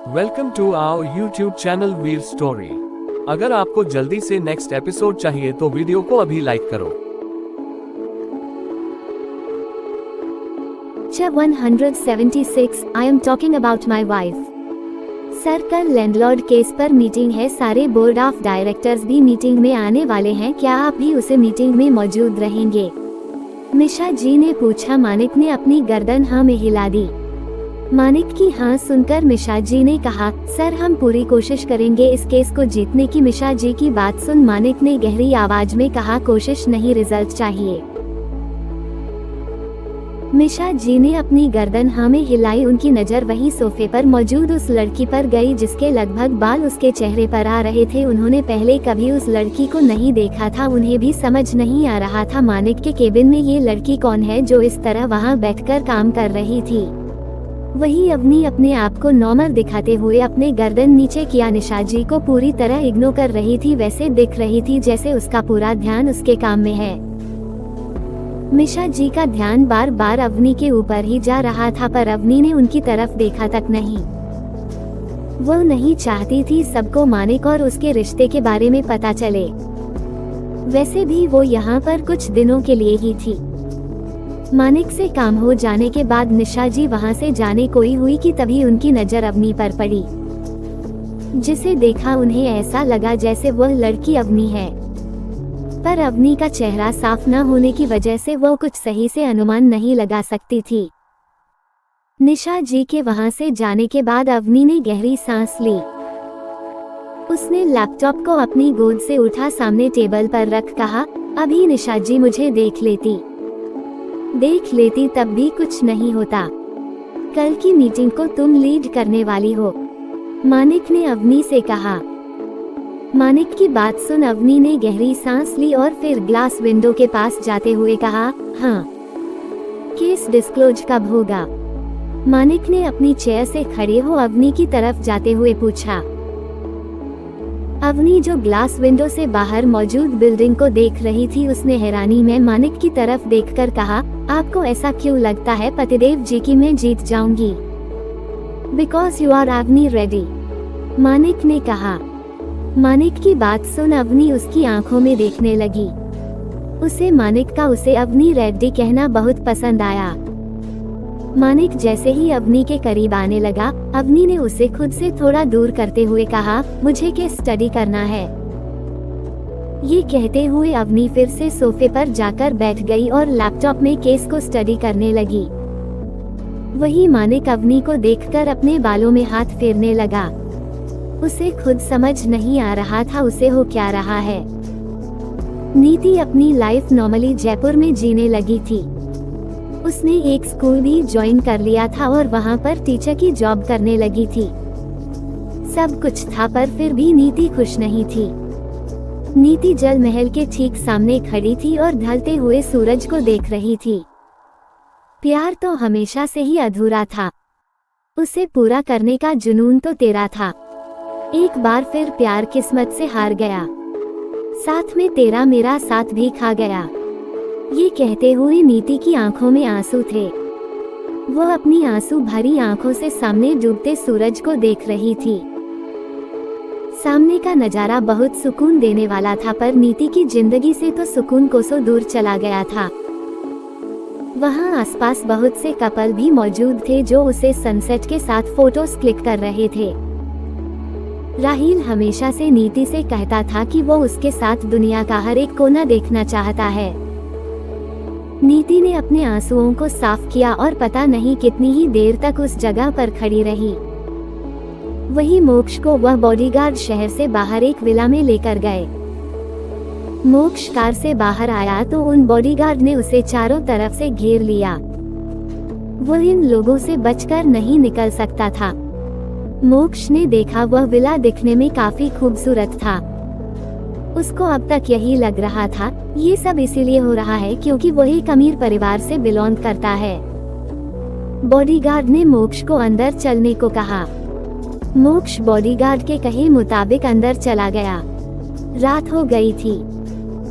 Welcome to our YouTube channel Veer story. अगर आपको जल्दी से नेक्स्ट एपिसोड चाहिए तो वीडियो को अभी लाइक करो। Chapter 176 I am talking about my wife. Sir, कल लैंडलॉर्ड केस पर मीटिंग है। सारे बोर्ड ऑफ डायरेक्टर्स भी मीटिंग में आने वाले हैं। क्या आप भी उसे मीटिंग में मौजूद रहेंगे? निशा जी ने पूछा। मानिक ने अपनी गर्दन हाँ में हिला दी। मानिक की हाँ सुनकर मिशा जी ने कहा, सर हम पूरी कोशिश करेंगे इस केस को जीतने की। मिशा जी की बात सुन मानिक ने गहरी आवाज में कहा, कोशिश नहीं रिजल्ट चाहिए। मिशा जी ने अपनी गर्दन हाँ में हिलाई। उनकी नजर वही सोफे पर मौजूद उस लड़की पर गई जिसके लगभग बाल उसके चेहरे पर आ रहे थे। उन्होंने पहले कभी उस लड़की को नहीं देखा था। उन्हें भी समझ नहीं आ रहा था मानिक के केबिन में ये लड़की कौन है जो इस तरह वहाँ बैठकर काम कर रही थी। वही अवनी अपने आप को नॉर्मल दिखाते हुए अपने गर्दन नीचे किया। निशा जी को पूरी तरह इग्नोर कर रही थी। वैसे दिख रही थी जैसे उसका पूरा ध्यान उसके काम में है। मिशा जी का ध्यान बार बार अवनी के ऊपर ही जा रहा था, पर अवनी ने उनकी तरफ देखा तक नहीं। वो नहीं चाहती थी सबको मानिक और उसके रिश्ते के बारे में पता चले। वैसे भी वो यहाँ पर कुछ दिनों के लिए ही थी। मानिक से काम हो जाने के बाद निशा जी वहाँ से जाने कोई हुई कि तभी उनकी नजर अवनी पर पड़ी। जिसे देखा उन्हें ऐसा लगा जैसे वह लड़की अवनी है, पर अवनी का चेहरा साफ न होने की वजह से वो कुछ सही से अनुमान नहीं लगा सकती थी। निशा जी के वहाँ से जाने के बाद अवनी ने गहरी सांस ली। उसने लैपटॉप को अपनी गोद से उठा, सामने टेबल पर रख कहा, अभी निशा जी मुझे देख लेती तब भी कुछ नहीं होता। कल की मीटिंग को तुम लीड करने वाली हो, मानिक ने अवनी से कहा। मानिक की बात सुन अवनी ने गहरी सांस ली और फिर ग्लास विंडो के पास जाते हुए कहा, हाँ। केस डिस्क्लोज कब होगा? मानिक ने अपनी चेयर से खड़े हो अवनी की तरफ जाते हुए पूछा। अवनी जो ग्लास विंडो से बाहर मौजूद बिल्डिंग को देख रही थी, उसने हैरानी में मानिक की तरफ देखकर कहा, आपको ऐसा क्यों लगता है पतिदेव जी की मैं जीत जाऊंगी? Because you are Avni ready, Manik ने कहा। मानिक की बात सुन अवनी उसकी आंखों में देखने लगी। उसे मानिक का उसे अवनी रेड्डी कहना बहुत पसंद आया। मानिक जैसे ही अवनी के करीब आने लगा, अवनी ने उसे खुद से थोड़ा दूर करते हुए कहा, मुझे केस स्टडी करना है। ये कहते हुए अवनी फिर से सोफे पर जाकर बैठ गई और लैपटॉप में केस को स्टडी करने लगी। वही मानिक अवनी को देखकर अपने बालों में हाथ फेरने लगा। उसे खुद समझ नहीं आ रहा था उसे हो क्या रहा है। नीति अपनी लाइफ नॉर्मली जयपुर में जीने लगी थी। उसने एक स्कूल भी ज्वाइन कर लिया था और वहाँ पर टीचर की जॉब करने लगी थी। सब कुछ था, पर फिर भी नीति खुश नहीं थी। नीति जल महल के ठीक सामने खड़ी थी और ढलते हुए सूरज को देख रही थी। प्यार तो हमेशा से ही अधूरा था, उसे पूरा करने का जुनून तो तेरा था। एक बार फिर प्यार किस्मत से हार गया, साथ में तेरा मेरा साथ भी खा गया। ये कहते हुए नीति की आंखों में आंसू थे। वो अपनी आंसू भरी आंखों से सामने डूबते सूरज को देख रही थी। सामने का नजारा बहुत सुकून देने वाला था, पर नीति की जिंदगी से तो सुकून कोसों दूर चला गया था। वहाँ आसपास बहुत से कपल भी मौजूद थे जो उसे सनसेट के साथ फोटोज क्लिक कर रहे थे। राहिल हमेशा से नीति से कहता था कि वो उसके साथ दुनिया का हर एक कोना देखना चाहता है। नीति ने अपने आंसुओं को साफ किया और पता नहीं कितनी ही देर तक उस जगह पर खड़ी रही। वही मोक्ष को वह बॉडीगार्ड शहर से बाहर एक विला में लेकर गए। मोक्ष कार से बाहर आया तो उन बॉडीगार्ड ने उसे चारों तरफ से घेर लिया। वो इन लोगों से बचकर नहीं निकल सकता था। मोक्ष ने देखा वह विला दिखने में काफी खूबसूरत था। उसको अब तक यही लग रहा था ये सब इसीलिए हो रहा है क्योंकि वो एक अमीर परिवार से बिलोंग करता है। बॉडीगार्ड ने मोक्ष को अंदर चलने को कहा। मोक्ष बॉडीगार्ड के कहे मुताबिक अंदर चला गया। रात हो गई थी।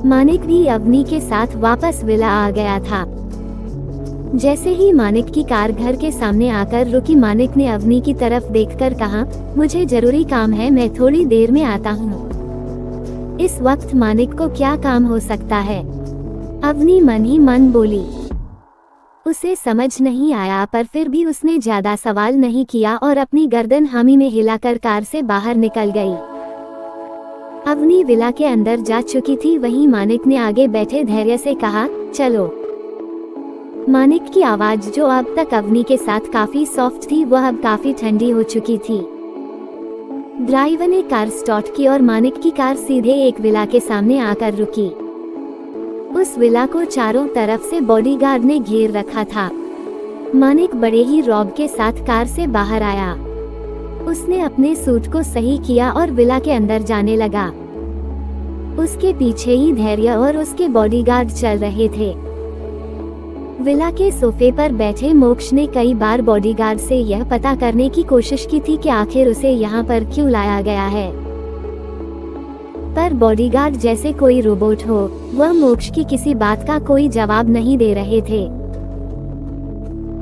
मानिक भी अवनी के साथ वापस विला आ गया था। जैसे ही मानिक की कार घर के सामने आकर रुकी, मानिक ने अवनी की तरफ देखकर कहा, मुझे जरूरी काम है, मैं थोड़ी देर में आता हूँ। इस वक्त मानिक को क्या काम हो सकता है? अवनी मन ही मन बोली। उसे समझ नहीं आया, पर फिर भी उसने ज्यादा सवाल नहीं किया और अपनी गर्दन हामी में हिलाकर कार से बाहर निकल गई। अवनी विला के अंदर जा चुकी थी। वहीं मानिक ने आगे बैठे धैर्य से कहा, चलो। मानिक की आवाज, जो अब तक अवनी के साथ काफी सॉफ्ट थी, वह अब काफी ठंडी हो चुकी थी। ड्राइवर ने कार स्टार्ट की और मानिक की कार सीधे एक विला के सामने आकर रुकी। उस विला को चारों तरफ से बॉडीगार्ड ने घेर रखा था। मानिक बड़े ही रौब के साथ कार से बाहर आया। उसने अपने सूट को सही किया और विला के अंदर जाने लगा। उसके पीछे ही धैर्य और उसके बॉडीगार्ड चल रहे थे। विला के सोफे पर बैठे मोक्ष ने कई बार बॉडीगार्ड से यह पता करने की कोशिश की थी कि आखिर उसे यहाँ पर क्यों लाया गया है, पर बॉडीगार्ड जैसे कोई रोबोट हो, वह मोक्ष की किसी बात का कोई जवाब नहीं दे रहे थे।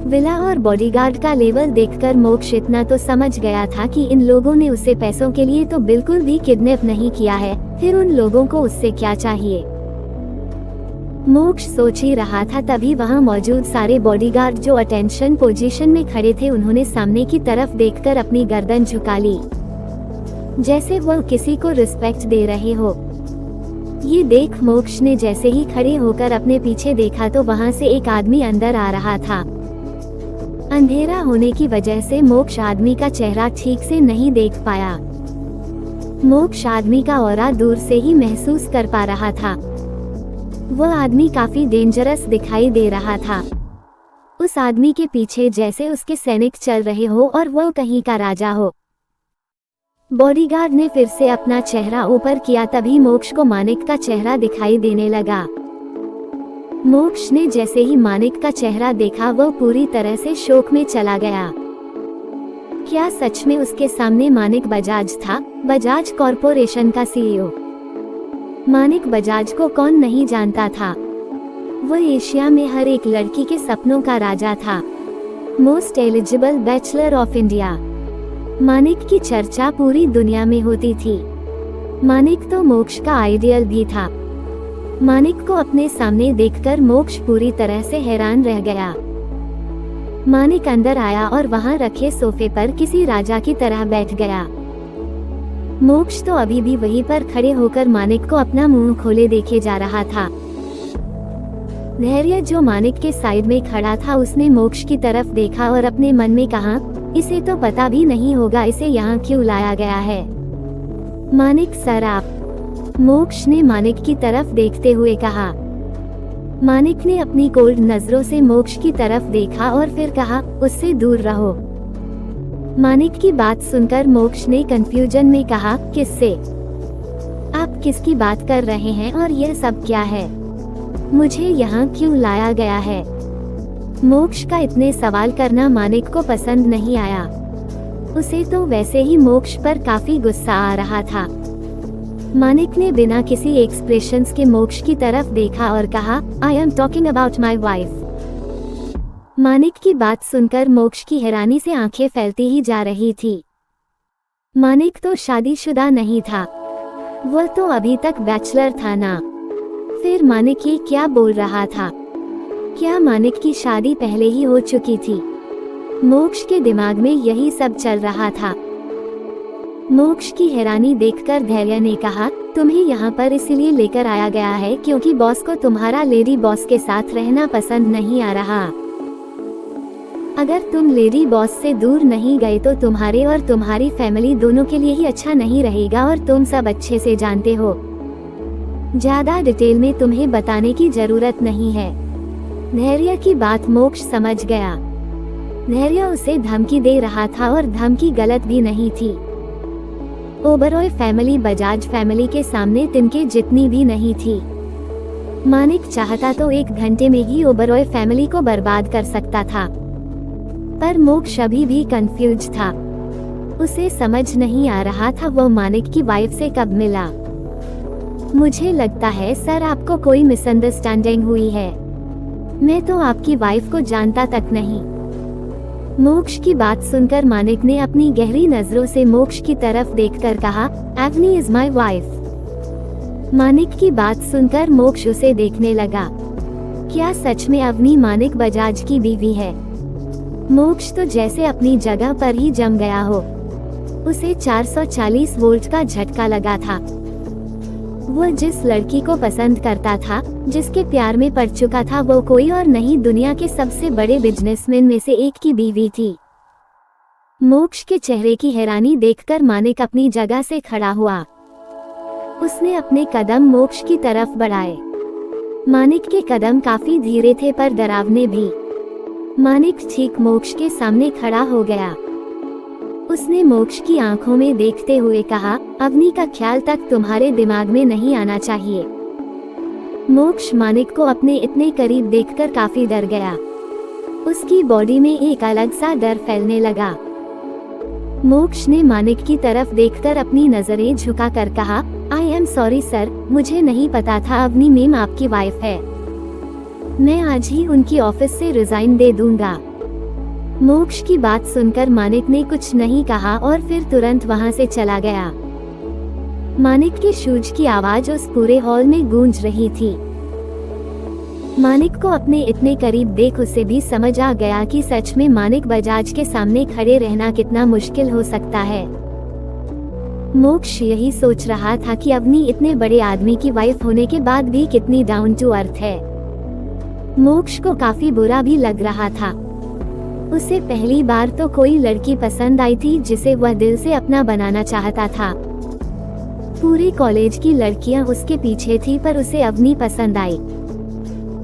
विला और बॉडीगार्ड का लेवल देखकर मोक्ष इतना तो समझ गया था कि इन लोगों ने उसे पैसों के लिए तो बिल्कुल भी किडनैप नहीं किया है, फिर उन लोगों को उससे क्या चाहिए। मोक्ष सोच ही रहा था, तभी वहां मौजूद सारे बॉडीगार्ड जो अटेंशन पोजीशन में खड़े थे, उन्होंने सामने की तरफ देखकर अपनी गर्दन झुका ली, जैसे वह किसी को रिस्पेक्ट दे रहे हो। ये देख मोक्ष ने जैसे ही खड़े होकर अपने पीछे देखा तो वहां से एक आदमी अंदर आ रहा था। अंधेरा होने की वजह से मोक्ष आदमी का चेहरा ठीक से नहीं देख पाया। मोक्ष आदमी का ऑरा दूर से ही महसूस कर पा रहा था। वह आदमी काफी डेंजरस दिखाई दे रहा था। उस आदमी के पीछे जैसे उसके सैनिक चल रहे हो और वह कहीं का राजा हो। बॉडीगार्ड ने फिर से अपना चेहरा ऊपर किया, तभी मोक्ष को मानिक का चेहरा दिखाई देने लगा। मोक्ष ने जैसे ही मानिक का चेहरा देखा, वह पूरी तरह से शोक में चला गया। क्या सच में उसके सामने मानिक बजाज था, बजाज कॉरपोरेशन का सीईओ। मानिक बजाज को कौन नहीं जानता था। वह एशिया में हर एक लड़की के सपनों का राजा था, most eligible bachelor of India. Manik की चर्चा पूरी दुनिया में होती थी। मानिक तो मोक्ष का आइडियल भी था। मानिक को अपने सामने देखकर मोक्ष पूरी तरह से हैरान रह गया। मानिक अंदर आया और वहां रखे सोफे पर किसी राजा की तरह बैठ गया। मोक्ष तो अभी भी वहीं पर खड़े होकर मानिक को अपना मुंह खोले देखे जा रहा था। धैर्य जो मानिक के साइड में खड़ा था, उसने मोक्ष की तरफ देखा और अपने मन में कहा, इसे तो पता भी नहीं होगा इसे यहाँ क्यों लाया गया है। मानिक सर आप। मोक्ष ने मानिक की तरफ देखते हुए कहा। मानिक ने अपनी कोल्ड नजरों से मोक्ष की तरफ देखा और फिर कहा, उससे दूर रहो। मानिक की बात सुनकर मोक्ष ने कंफ्यूजन में कहा, किससे? आप किसकी बात कर रहे हैं और यह सब क्या है? मुझे यहाँ क्यों लाया गया है? मोक्ष का इतने सवाल करना मानिक को पसंद नहीं आया। उसे तो वैसे ही मोक्ष पर काफी गुस्सा आ रहा था। मानिक ने बिना किसी एक्सप्रेशंस के मोक्ष की तरफ देखा और कहा, I am talking about my wife. Manik की बात सुनकर मोक्ष की हैरानी से आंखें फैलती ही जा रही थी। मानिक तो शादीशुदा नहीं था, वह तो अभी तक बैचलर था ना। फिर मानिक ये क्या बोल रहा था? क्या मानिक की शादी पहले ही हो चुकी थी? मोक्ष के दिमाग में यही सब चल रहा था। मोक्ष की हैरानी देखकर धैर्य ने कहा, तुम्हें यहाँ पर इसलिए लेकर आया गया है क्योंकि बॉस को तुम्हारा लेडी बॉस के साथ रहना पसंद नहीं आ रहा। अगर तुम लेडी बॉस से दूर नहीं गए तो तुम्हारे और तुम्हारी फैमिली दोनों के लिए ही अच्छा नहीं रहेगा और तुम सब अच्छे से जानते हो। ज्यादा डिटेल में तुम्हें बताने की जरूरत नहीं है। धैर्य की बात मोक्ष समझ गया। धैर्य उसे धमकी दे रहा था और धमकी गलत भी नहीं थी। ओबरॉय फैमिली बजाज फैमिली के सामने तिनके जितनी भी नहीं थी। मानिक चाहता तो 1 घंटे में ही ओबरॉय फैमिली को बर्बाद कर सकता था, पर मोक्ष अभी भी कंफ्यूज था। उसे समझ नहीं आ रहा था वो मानिक की वाइफ से कब मिला। मुझे लगता है सर आपको कोई मिसअंडरस्टैंडिंग हुई है। मैं तो आपकी वाइफ को जानता तक नहीं। मोक्ष की बात सुनकर मानिक ने अपनी गहरी नजरों से मोक्ष की तरफ देखकर कहा, Avni is my wife. Manik की बात सुनकर मोक्ष उसे देखने लगा। क्या सच में अवनी मानिक बजाज की बीवी है? मोक्ष तो जैसे अपनी जगह पर ही जम गया हो। उसे 440 वोल्ट का झटका लगा था। वह जिस लड़की को पसंद करता था, जिसके प्यार में पड़ चुका था, वो कोई और नहीं, दुनिया के सबसे बड़े बिजनेसमैन में से एक की बीवी थी। मोक्ष के चेहरे की हैरानी देखकर मानिक अपनी जगह से खड़ा हुआ। उसने अपने कदम मोक्ष की तरफ बढ़ाए। मानिक के कदम काफी धीरे थे पर डरावने भी। मानिक ठीक मोक्ष के सामने खड़ा हो गया। उसने मोक्ष की आंखों में देखते हुए कहा, अवनी का ख्याल तक तुम्हारे दिमाग में नहीं आना चाहिए। मोक्ष मानिक को अपने इतने करीब देखकर काफी डर गया। उसकी बॉडी में एक अलग सा डर फैलने लगा। मोक्ष ने मानिक की तरफ देखकर अपनी नजरें झुकाकर कहा, आई एम सॉरी सर, मुझे नहीं पता था अवनी मैम आपकी वाइफ है। मैं आज ही उनकी ऑफिस से रिजाइन दे दूंगा। मोक्ष की बात सुनकर मानिक ने कुछ नहीं कहा और फिर तुरंत वहां से चला गया। मानिक के शूज की आवाज उस पूरे हॉल में गूंज रही थी। मानिक को अपने इतने करीब देख उसे भी समझ आ गया कि सच में मानिक बजाज के सामने खड़े रहना कितना मुश्किल हो सकता है। मोक्ष यही सोच रहा था कि अवनी इतने बड़े आदमी की वाइफ होने के बाद भी कितनी डाउन टू अर्थ है। मोक्ष को काफी बुरा भी लग रहा था। उसे पहली बार तो कोई लड़की पसंद आई थी जिसे वह दिल से अपना बनाना चाहता था। पूरे कॉलेज की लड़कियां उसके पीछे थी पर उसे अवनी पसंद आई।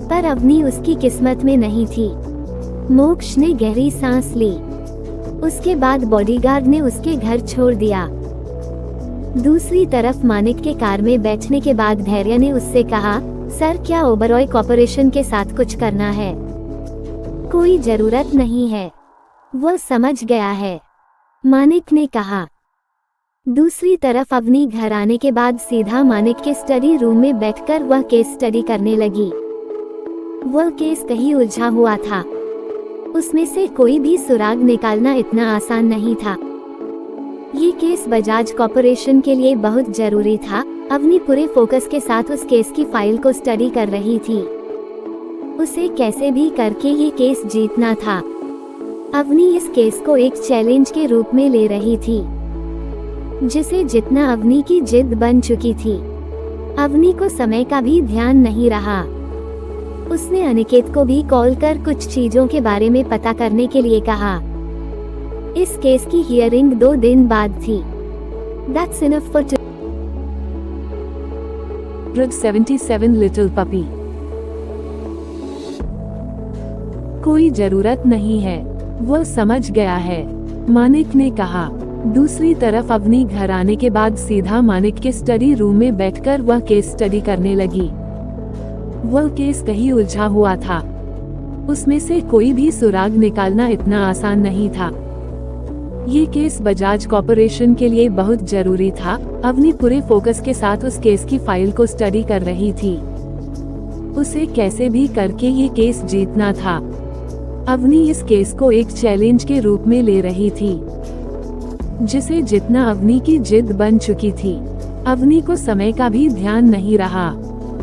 पर अवनी उसकी किस्मत में नहीं थी। मोक्ष ने गहरी सांस ली। उसके बाद बॉडीगार्ड ने उसके घर छोड़ दिया। दूसरी तरफ मानिक के कार में बैठने के बाद धैर्य ने उससे कहा, सर क्या ओबरॉय कॉर्पोरेशन के साथ कुछ करना है? कोई जरूरत नहीं है, वो समझ गया है, मानिक ने कहा। दूसरी तरफ अवनी घर आने के बाद सीधा मानिक के स्टडी रूम में बैठकर वह केस स्टडी करने लगी। वह केस कहीं उलझा हुआ था। उसमें से कोई भी सुराग निकालना इतना आसान नहीं था। ये केस बजाज कॉर्पोरेशन के लिए बहुत जरूरी था। अवनी पूरे फोकस के साथ उस केस की फाइल को स्टडी कर रही थी। उसे कैसे भी करके ये केस जीतना था। अवनी इस केस को एक चैलेंज के रूप में ले रही थी, जिसे जितना अवनी की जिद बन चुकी थी। अवनी को समय का भी ध्यान नहीं रहा। उसने अनिकेत को भी कॉल कर कुछ चीजों के बारे में पता करने के लिए कहा। इस केस की हियरिंग 2 दिन बाद थी। That's enough for 77 little puppy. कोई जरूरत नहीं है, वो समझ गया है, मानिक ने कहा। दूसरी तरफ अवनी घर आने के बाद सीधा मानिक के स्टडी रूम में बैठकर वह केस स्टडी करने लगी। वह केस कहीं उलझा हुआ था। उसमें से कोई भी सुराग निकालना इतना आसान नहीं था। ये केस बजाज कॉर्पोरेशन के लिए बहुत जरूरी था। अवनी पूरे फोकस के साथ उस केस की फाइल को स्टडी कर रही थी। उसे कैसे भी करके ये केस जीतना था। अवनी इस केस को एक चैलेंज के रूप में ले रही थी, जिसे जितना अवनी की जिद बन चुकी थी। अवनी को समय का भी ध्यान नहीं रहा।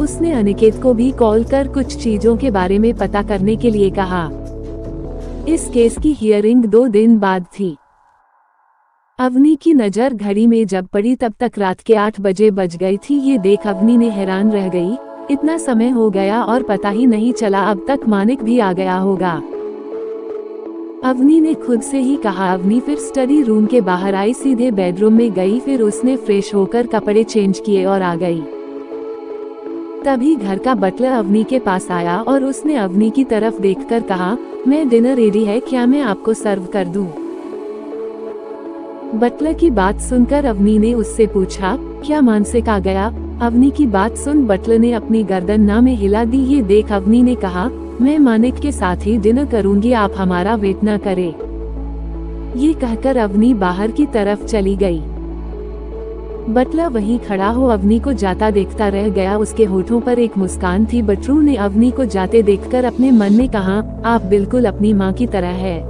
उसने अनिकेत को भी कॉल कर कुछ चीजों के बारे में पता करने के लिए कहा। इस केस की हियरिंग 2 दिन बाद थी। अवनी की नजर घड़ी में जब पड़ी तब तक रात के 8 बजे बज गई थी। ये देख अवनी ने हैरान रह गई। इतना समय हो गया और पता ही नहीं चला अब तक मानिक भी आ गया होगा। अवनी ने खुद से ही कहा। अवनी फिर स्टडी रूम के बाहर आई, सीधे बेडरूम में गई। फिर उसने फ्रेश होकर कपड़े चेंज किए और आ गई। तभी घर का बटलर अवनी के पास आया और उसने अवनी की तरफ देखकर कहा, मैं डिनर रेडी है, क्या मैं आपको सर्व कर दूं? बटलर की बात सुनकर अवनी ने उससे पूछा, क्या मानसिक आ गया? अवनी की बात सुन बटलर ने अपनी गर्दन ना में हिला दी। ये देख अवनी ने कहा, मैं मानिक के साथ ही डिनर करूंगी, आप हमारा वेट न करें। ये कहकर अवनी बाहर की तरफ चली गई। बटला वहीं खड़ा हो अवनी को जाता देखता रह गया। उसके होठों पर एक मुस्कान थी। बटरू ने अवनी को जाते देखकर अपने मन में कहा, आप बिल्कुल अपनी माँ की तरह है।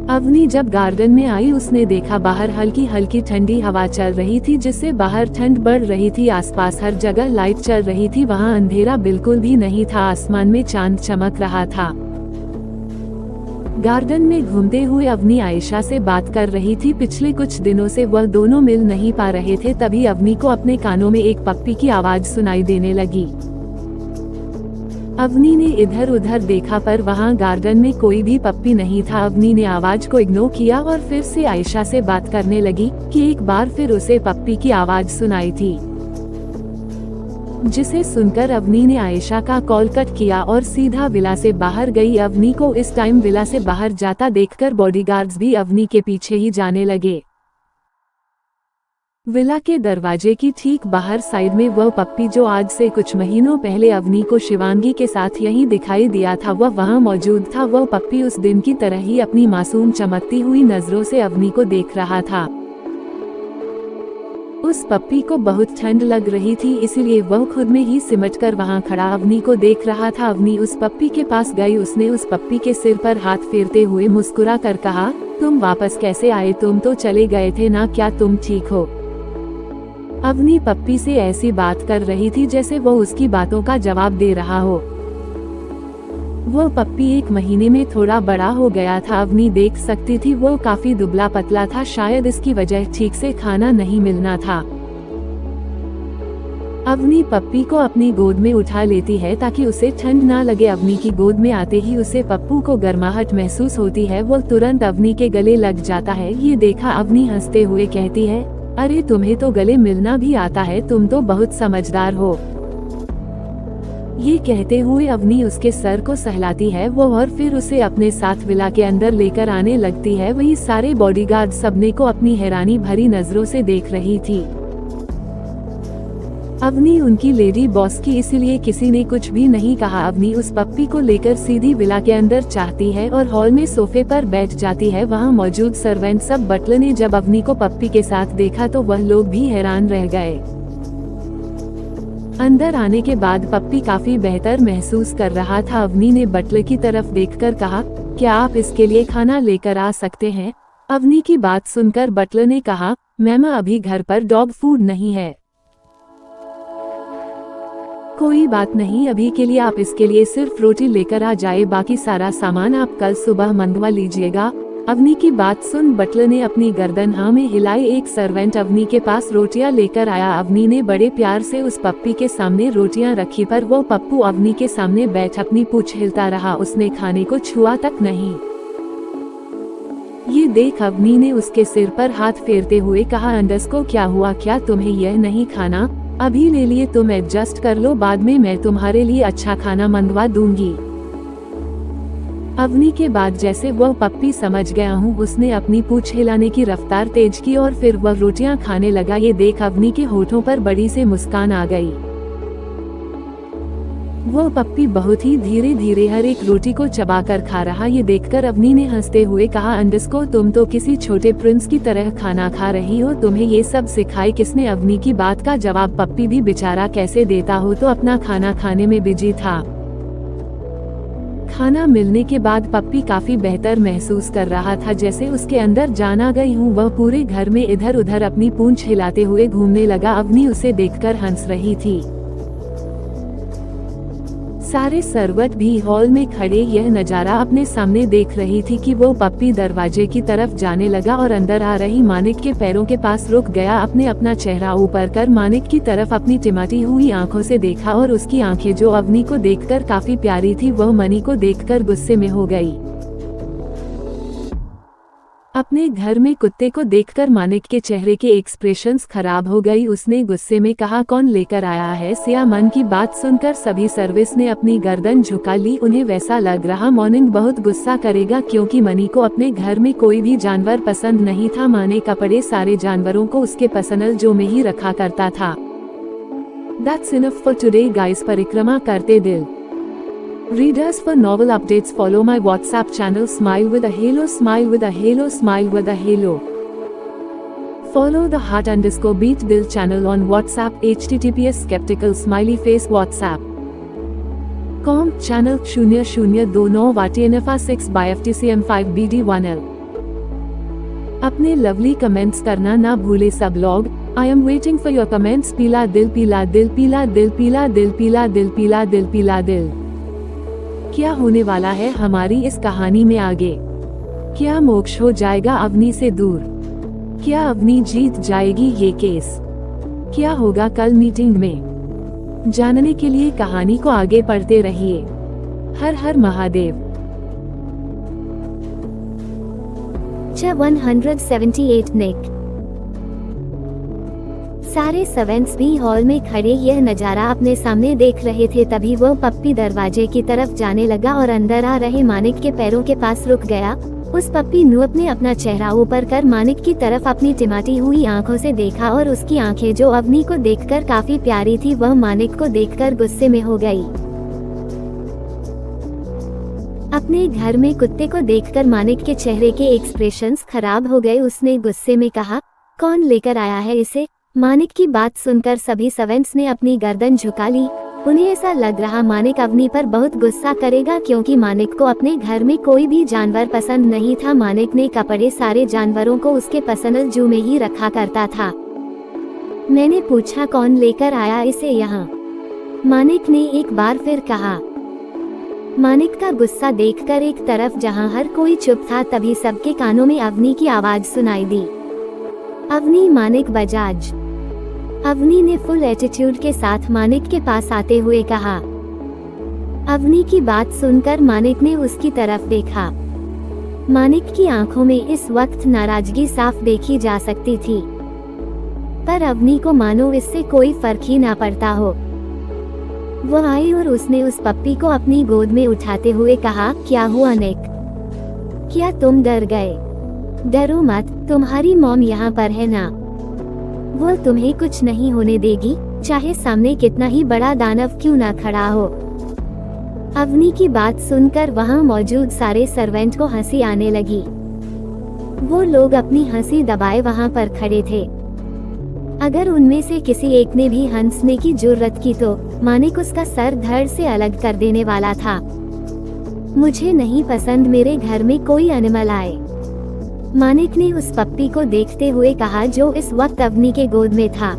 अवनी जब गार्डन में आई उसने देखा बाहर हल्की हल्की ठंडी हवा चल रही थी, जिससे बाहर ठंड बढ़ रही थी। आसपास हर जगह लाइट चल रही थी। वहाँ अंधेरा बिल्कुल भी नहीं था। आसमान में चांद चमक रहा था। गार्डन में घूमते हुए अवनी आयशा से बात कर रही थी। पिछले कुछ दिनों से वह दोनों मिल नहीं पा रहे थे। तभी अवनी को अपने कानों में एक पप्पी की आवाज सुनाई देने लगी। अवनी ने इधर उधर देखा पर वहां गार्डन में कोई भी पप्पी नहीं था। अवनी ने आवाज को इग्नोर किया और फिर से आयशा से बात करने लगी कि एक बार फिर उसे पप्पी की आवाज सुनाई थी, जिसे सुनकर अवनी ने आयशा का कॉल कट किया और सीधा विला से बाहर गई। अवनी को इस टाइम विला से बाहर जाता देखकर बॉडीगार्ड्स भी अवनी के पीछे ही जाने लगे। विला के दरवाजे की ठीक बाहर साइड में वह पप्पी जो आज से कुछ महीनों पहले अवनी को शिवांगी के साथ यहीं दिखाई दिया था, वह वहां मौजूद था। वह पप्पी उस दिन की तरह ही अपनी मासूम चमकती हुई नजरों से अवनी को देख रहा था। उस पप्पी को बहुत ठंड लग रही थी, इसलिए वह खुद में ही सिमटकर वहां खड़ा अवनी को देख रहा था। अवनी उस पप्पी के पास गई। उसने उस पप्पी के सिर पर हाथ फेरते हुए मुस्कुरा कर कहा, तुम वापस कैसे आए? तुम तो चले गए थे ना, क्या तुम ठीक हो? अवनी पप्पी से ऐसी बात कर रही थी जैसे वो उसकी बातों का जवाब दे रहा हो। वो पप्पी 1 महीने में थोड़ा बड़ा हो गया था। अवनी देख सकती थी वो काफी दुबला पतला था। शायद इसकी वजह ठीक से खाना नहीं मिलना था। अवनी पप्पी को अपनी गोद में उठा लेती है ताकि उसे ठंड ना लगे। अवनी की गोद में आते ही उसे पप्पू को गर्माहट महसूस होती है। वो तुरंत अवनी के गले लग जाता है। ये देखा अवनी हंसते हुए कहती है, अरे तुम्हें तो गले मिलना भी आता है, तुम तो बहुत समझदार हो। ये कहते हुए अवनी उसके सर को सहलाती है वो और फिर उसे अपने साथ विला के अंदर लेकर आने लगती है। वही सारे बॉडीगार्ड सबने को अपनी हैरानी भरी नजरों से देख रही थी। अवनी उनकी लेडी बॉस की, इसलिए किसी ने कुछ भी नहीं कहा। अवनी उस पप्पी को लेकर सीधी विला के अंदर चाहती है और हॉल में सोफे पर बैठ जाती है। वहाँ मौजूद सर्वेंट सब बटलर ने जब अवनी को पप्पी के साथ देखा तो वह लोग भी हैरान रह गए। अंदर आने के बाद पप्पी काफी बेहतर महसूस कर रहा था। अवनी ने बटलर की तरफ देखकर कहा, क्या आप इसके लिए खाना लेकर आ सकते हैं? अवनी की बात सुनकर बटलर ने कहा, मैम अभी घर पर डॉग फूड नहीं है। कोई बात नहीं, अभी के लिए आप इसके लिए सिर्फ रोटी लेकर आ जाए, बाकी सारा सामान आप कल सुबह मंगवा लीजिएगा। अवनी की बात सुन बटलर ने अपनी गर्दन हाँ में हिलाई। एक सर्वेंट अवनी के पास रोटियां लेकर आया। अवनी ने बड़े प्यार से उस पप्पी के सामने रोटियां रखी पर वो पप्पू अवनी के सामने बैठ अपनी पूंछ हिलता रहा। उसने खाने को छुआ तक नहीं। ये देख अवनी ने उसके सिर पर हाथ फेरते हुए कहा, अंडस को क्या हुआ? क्या तुम्हें यह नहीं खाना? अभी ले लिए तुम एडजस्ट कर लो, बाद में मैं तुम्हारे लिए अच्छा खाना मंगवा दूंगी। अवनी के बाद जैसे वह पप्पी समझ गया हूँ, उसने अपनी पूंछ हिलाने की रफ्तार तेज की और फिर वह रोटियां खाने लगा। ये देख अवनी के होठों पर बड़ी से मुस्कान आ गई। वो पप्पी बहुत ही धीरे धीरे हर एक रोटी को चबाकर खा रहा। ये देखकर अवनी ने हंसते हुए कहा, अंडस को तुम तो किसी छोटे प्रिंस की तरह खाना खा रही हो, तुम्हें ये सब सिखाई किसने? अवनी की बात का जवाब पप्पी भी बेचारा कैसे देता हो, तो अपना खाना खाने में बिजी था। खाना मिलने के बाद पप्पी काफी बेहतर महसूस कर रहा था, जैसे उसके अंदर जान आ गई हूँ। वह पूरे घर में इधर उधर अपनी पूंछ हिलाते हुए घूमने लगा। अवनी उसे देखकर हंस रही थी। सारे सर्वंट भी हॉल में खड़े यह नजारा अपने सामने देख रही थी कि वो पप्पी दरवाजे की तरफ जाने लगा और अंदर आ रही मानिक के पैरों के पास रुक गया। अपने अपना चेहरा ऊपर कर मानिक की तरफ अपनी टिमाटी हुई आंखों से देखा और उसकी आंखें जो अवनी को देखकर काफी प्यारी थी, वह मनी को देखकर गुस्से में हो गई। अपने घर में कुत्ते को देखकर मानिक के चेहरे के एक्सप्रेशंस खराब हो गई। उसने गुस्से में कहा, कौन लेकर आया है? सिया मन की बात सुनकर सभी सर्विस ने अपनी गर्दन झुका ली। उन्हें वैसा लग रहा मॉर्निंग बहुत गुस्सा करेगा, क्योंकि मनी को अपने घर में कोई भी जानवर पसंद नहीं था। माने कपड़े सारे जानवरों को उसके पसंद जो में ही रखा करता था। That's enough for today guys। परिक्रमा करते दिल। Readers for novel updates follow my WhatsApp channel Smile with a Halo, Smile with a Halo, Smile with a Halo। Follow the heart_beat Dil channel on WhatsApp https skeptical smiley face WhatsApp com channel 0029 WTNFA 6 by FTCM5 BD1L। अपने lovely comments करना ना भूले सब लोग। I am waiting for your comments. पीला दिल पीला दिल पीला दिल पीला दिल पीला दिल पीला दिल पीला दिल। क्या होने वाला है हमारी इस कहानी में आगे? क्या मोक्ष हो जाएगा अवनी से दूर? क्या अवनी जीत जाएगी ये केस? क्या होगा कल मीटिंग में? जानने के लिए कहानी को आगे पढ़ते रहिए। हर हर महादेव। 178 निक। सारे सर्वेंट्स भी हॉल में खड़े यह नजारा अपने सामने देख रहे थे। तभी वो पप्पी दरवाजे की तरफ जाने लगा और अंदर आ रहे मानिक के पैरों के पास रुक गया। उस पप्पी नु ने अपना चेहरा ऊपर कर मानिक की तरफ अपनी टिमाटी हुई आंखों से देखा और उसकी आंखें जो अवनी को देखकर काफी प्यारी थी वह मानिक को देखकर गुस्से में हो गई। अपने घर में कुत्ते को देखकर मानिक के चेहरे के एक्सप्रेशंस खराब हो गए। उसने गुस्से में कहा, कौन लेकर आया है इसे? मानिक की बात सुनकर सभी सर्वेंट्स ने अपनी गर्दन झुका ली। उन्हें ऐसा लग रहा मानिक अवनी पर बहुत गुस्सा करेगा क्योंकि मानिक को अपने घर में कोई भी जानवर पसंद नहीं था। मानिक ने कपड़े सारे जानवरों को उसके पर्सनल जू में ही रखा करता था। मैंने पूछा कौन लेकर आया इसे यहाँ? मानिक ने एक बार फिर कहा। मानिक का गुस्सा देखकर एक तरफ जहां हर कोई चुप था तभी सबके कानों में अवनी की आवाज सुनाई दी। अवनी मानिक बजाज। अवनी ने फुल एटीट्यूड के साथ मानिक के पास आते हुए कहा। अवनी की बात सुनकर मानिक ने उसकी तरफ देखा। मानिक की आंखों में इस वक्त नाराजगी साफ देखी जा सकती थी, पर अवनी को मानो इससे कोई फर्क ही ना पड़ता हो। वह आई और उसने उस पप्पी को अपनी गोद में उठाते हुए कहा, क्या हुआ निक? क्या तुम डर गए? डरो मत, तुम्हारी मॉम यहाँ पर है ना, वो तुम्हें कुछ नहीं होने देगी, चाहे सामने कितना ही बड़ा दानव क्यों ना खड़ा हो। अवनी की बात सुनकर वहाँ मौजूद सारे सर्वेंट को हंसी आने लगी। वो लोग अपनी हंसी दबाए वहाँ पर खड़े थे। अगर उनमें से किसी एक ने भी हंसने की जुर्रत की तो मानिक उसका सर धड़ से अलग कर देने वाला था। मुझे नहीं पसंद मेरे घर में कोई एनिमल आए, मानिक ने उस पप्पी को देखते हुए कहा जो इस वक्त अवनी के गोद में था।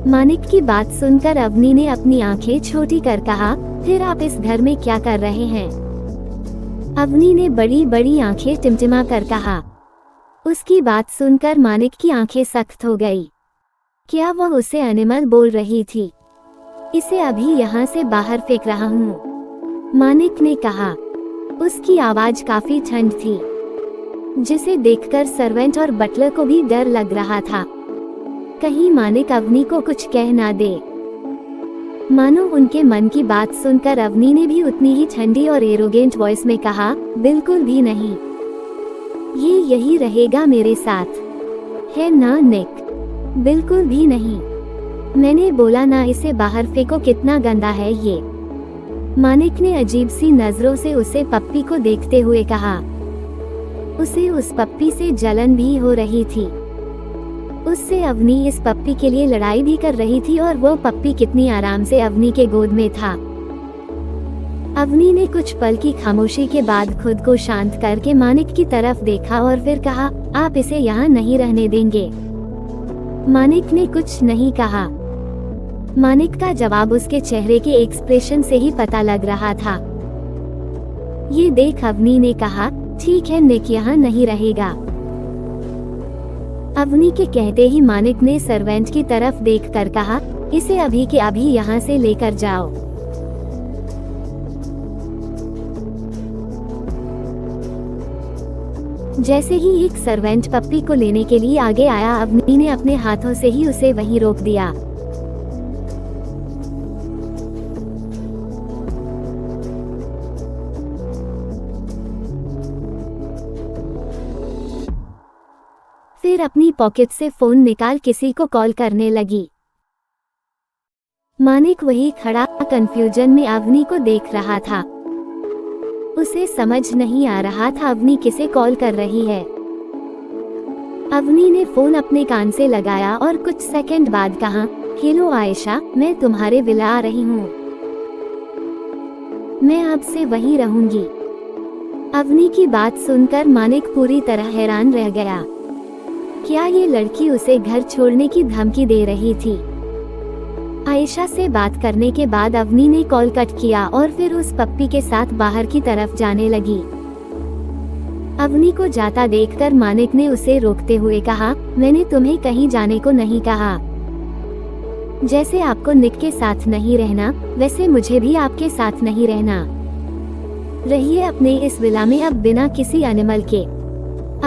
मानिक की बात सुनकर अवनी ने अपनी आंखें छोटी कर कहा, फिर आप इस घर में क्या कर रहे हैं? अवनी ने बड़ी बड़ी आंखें टिमटिमा कर कहा। उसकी बात सुनकर मानिक की आंखें सख्त हो गई। क्या वह उसे एनिमल बोल रही थी? इसे अभी यहाँ से बाहर फेंक रहा हूँ, मानिक ने कहा। उसकी आवाज काफी ठंड थी, जिसे देखकर सर्वेंट और बटलर को भी डर लग रहा था, कहीं मानिक अवनी को कुछ कह ना दे। मानो उनके मन की बात सुनकर अवनी ने भी उतनी ही ठंडी और एरोगेंट वॉइस में कहा, बिल्कुल भी नहीं, ये यही रहेगा मेरे साथ, है ना निक? बिल्कुल भी नहीं, मैंने बोला ना इसे बाहर फेंको, कितना गंदा है ये। मानिक ने अजीब सी नजरों से उसे पप्पी को देखते हुए कहा। उसे उस पप्पी से जलन भी हो रही थी। उससे अवनी इस पप्पी के लिए लड़ाई भी कर रही थी और वो पप्पी कितनी आराम से अवनी के गोद में था। अवनी ने कुछ पल की खामोशी के बाद खुद को शांत करके मानिक की तरफ देखा और फिर कहा, आप इसे यहाँ नहीं रहने देंगे? मानिक ने कुछ नहीं कहा। मानिक का जवाब उसके चेहरे के एक्सप्रेशन से ही पता लग रहा था। ये देख अवनी ने कहा, ठीक है निक यहाँ नहीं रहेगा। अवनी के कहते ही मानिक ने सर्वेंट की तरफ देखकर कहा, इसे अभी के अभी यहाँ से लेकर जाओ। जैसे ही एक सर्वेंट पप्पी को लेने के लिए आगे आया, अवनी ने अपने हाथों से ही उसे वहीं रोक दिया। फिर अपनी पॉकेट से फोन निकाल किसी को कॉल करने लगी। मानिक वही खड़ा कंफ्यूजन में अवनी को देख रहा था। उसे समझ नहीं आ रहा था अवनी किसे कॉल कर रही है। अवनी ने फोन अपने कान से लगाया और कुछ सेकंड बाद कहा, हेलो आयशा, मैं तुम्हारे विला आ रही हूँ। मैं अब से वहीं रहूंगी। अवनी की बात सुनकर मानिक पूरी तरह हैरान रह गया। क्या ये लड़की उसे घर छोड़ने की धमकी दे रही थी? आयशा से बात करने के बाद अवनी ने कॉल कट किया और फिर उस पप्पी के साथ बाहर की तरफ जाने लगी। अवनी को जाता देखकर मानिक ने उसे रोकते हुए कहा, मैंने तुम्हें कहीं जाने को नहीं कहा। जैसे आपको निक के साथ नहीं रहना, वैसे मुझे भी आपके साथ नहीं रहना। रहिए अपने इस विला में अब बिना किसी एनिमल के,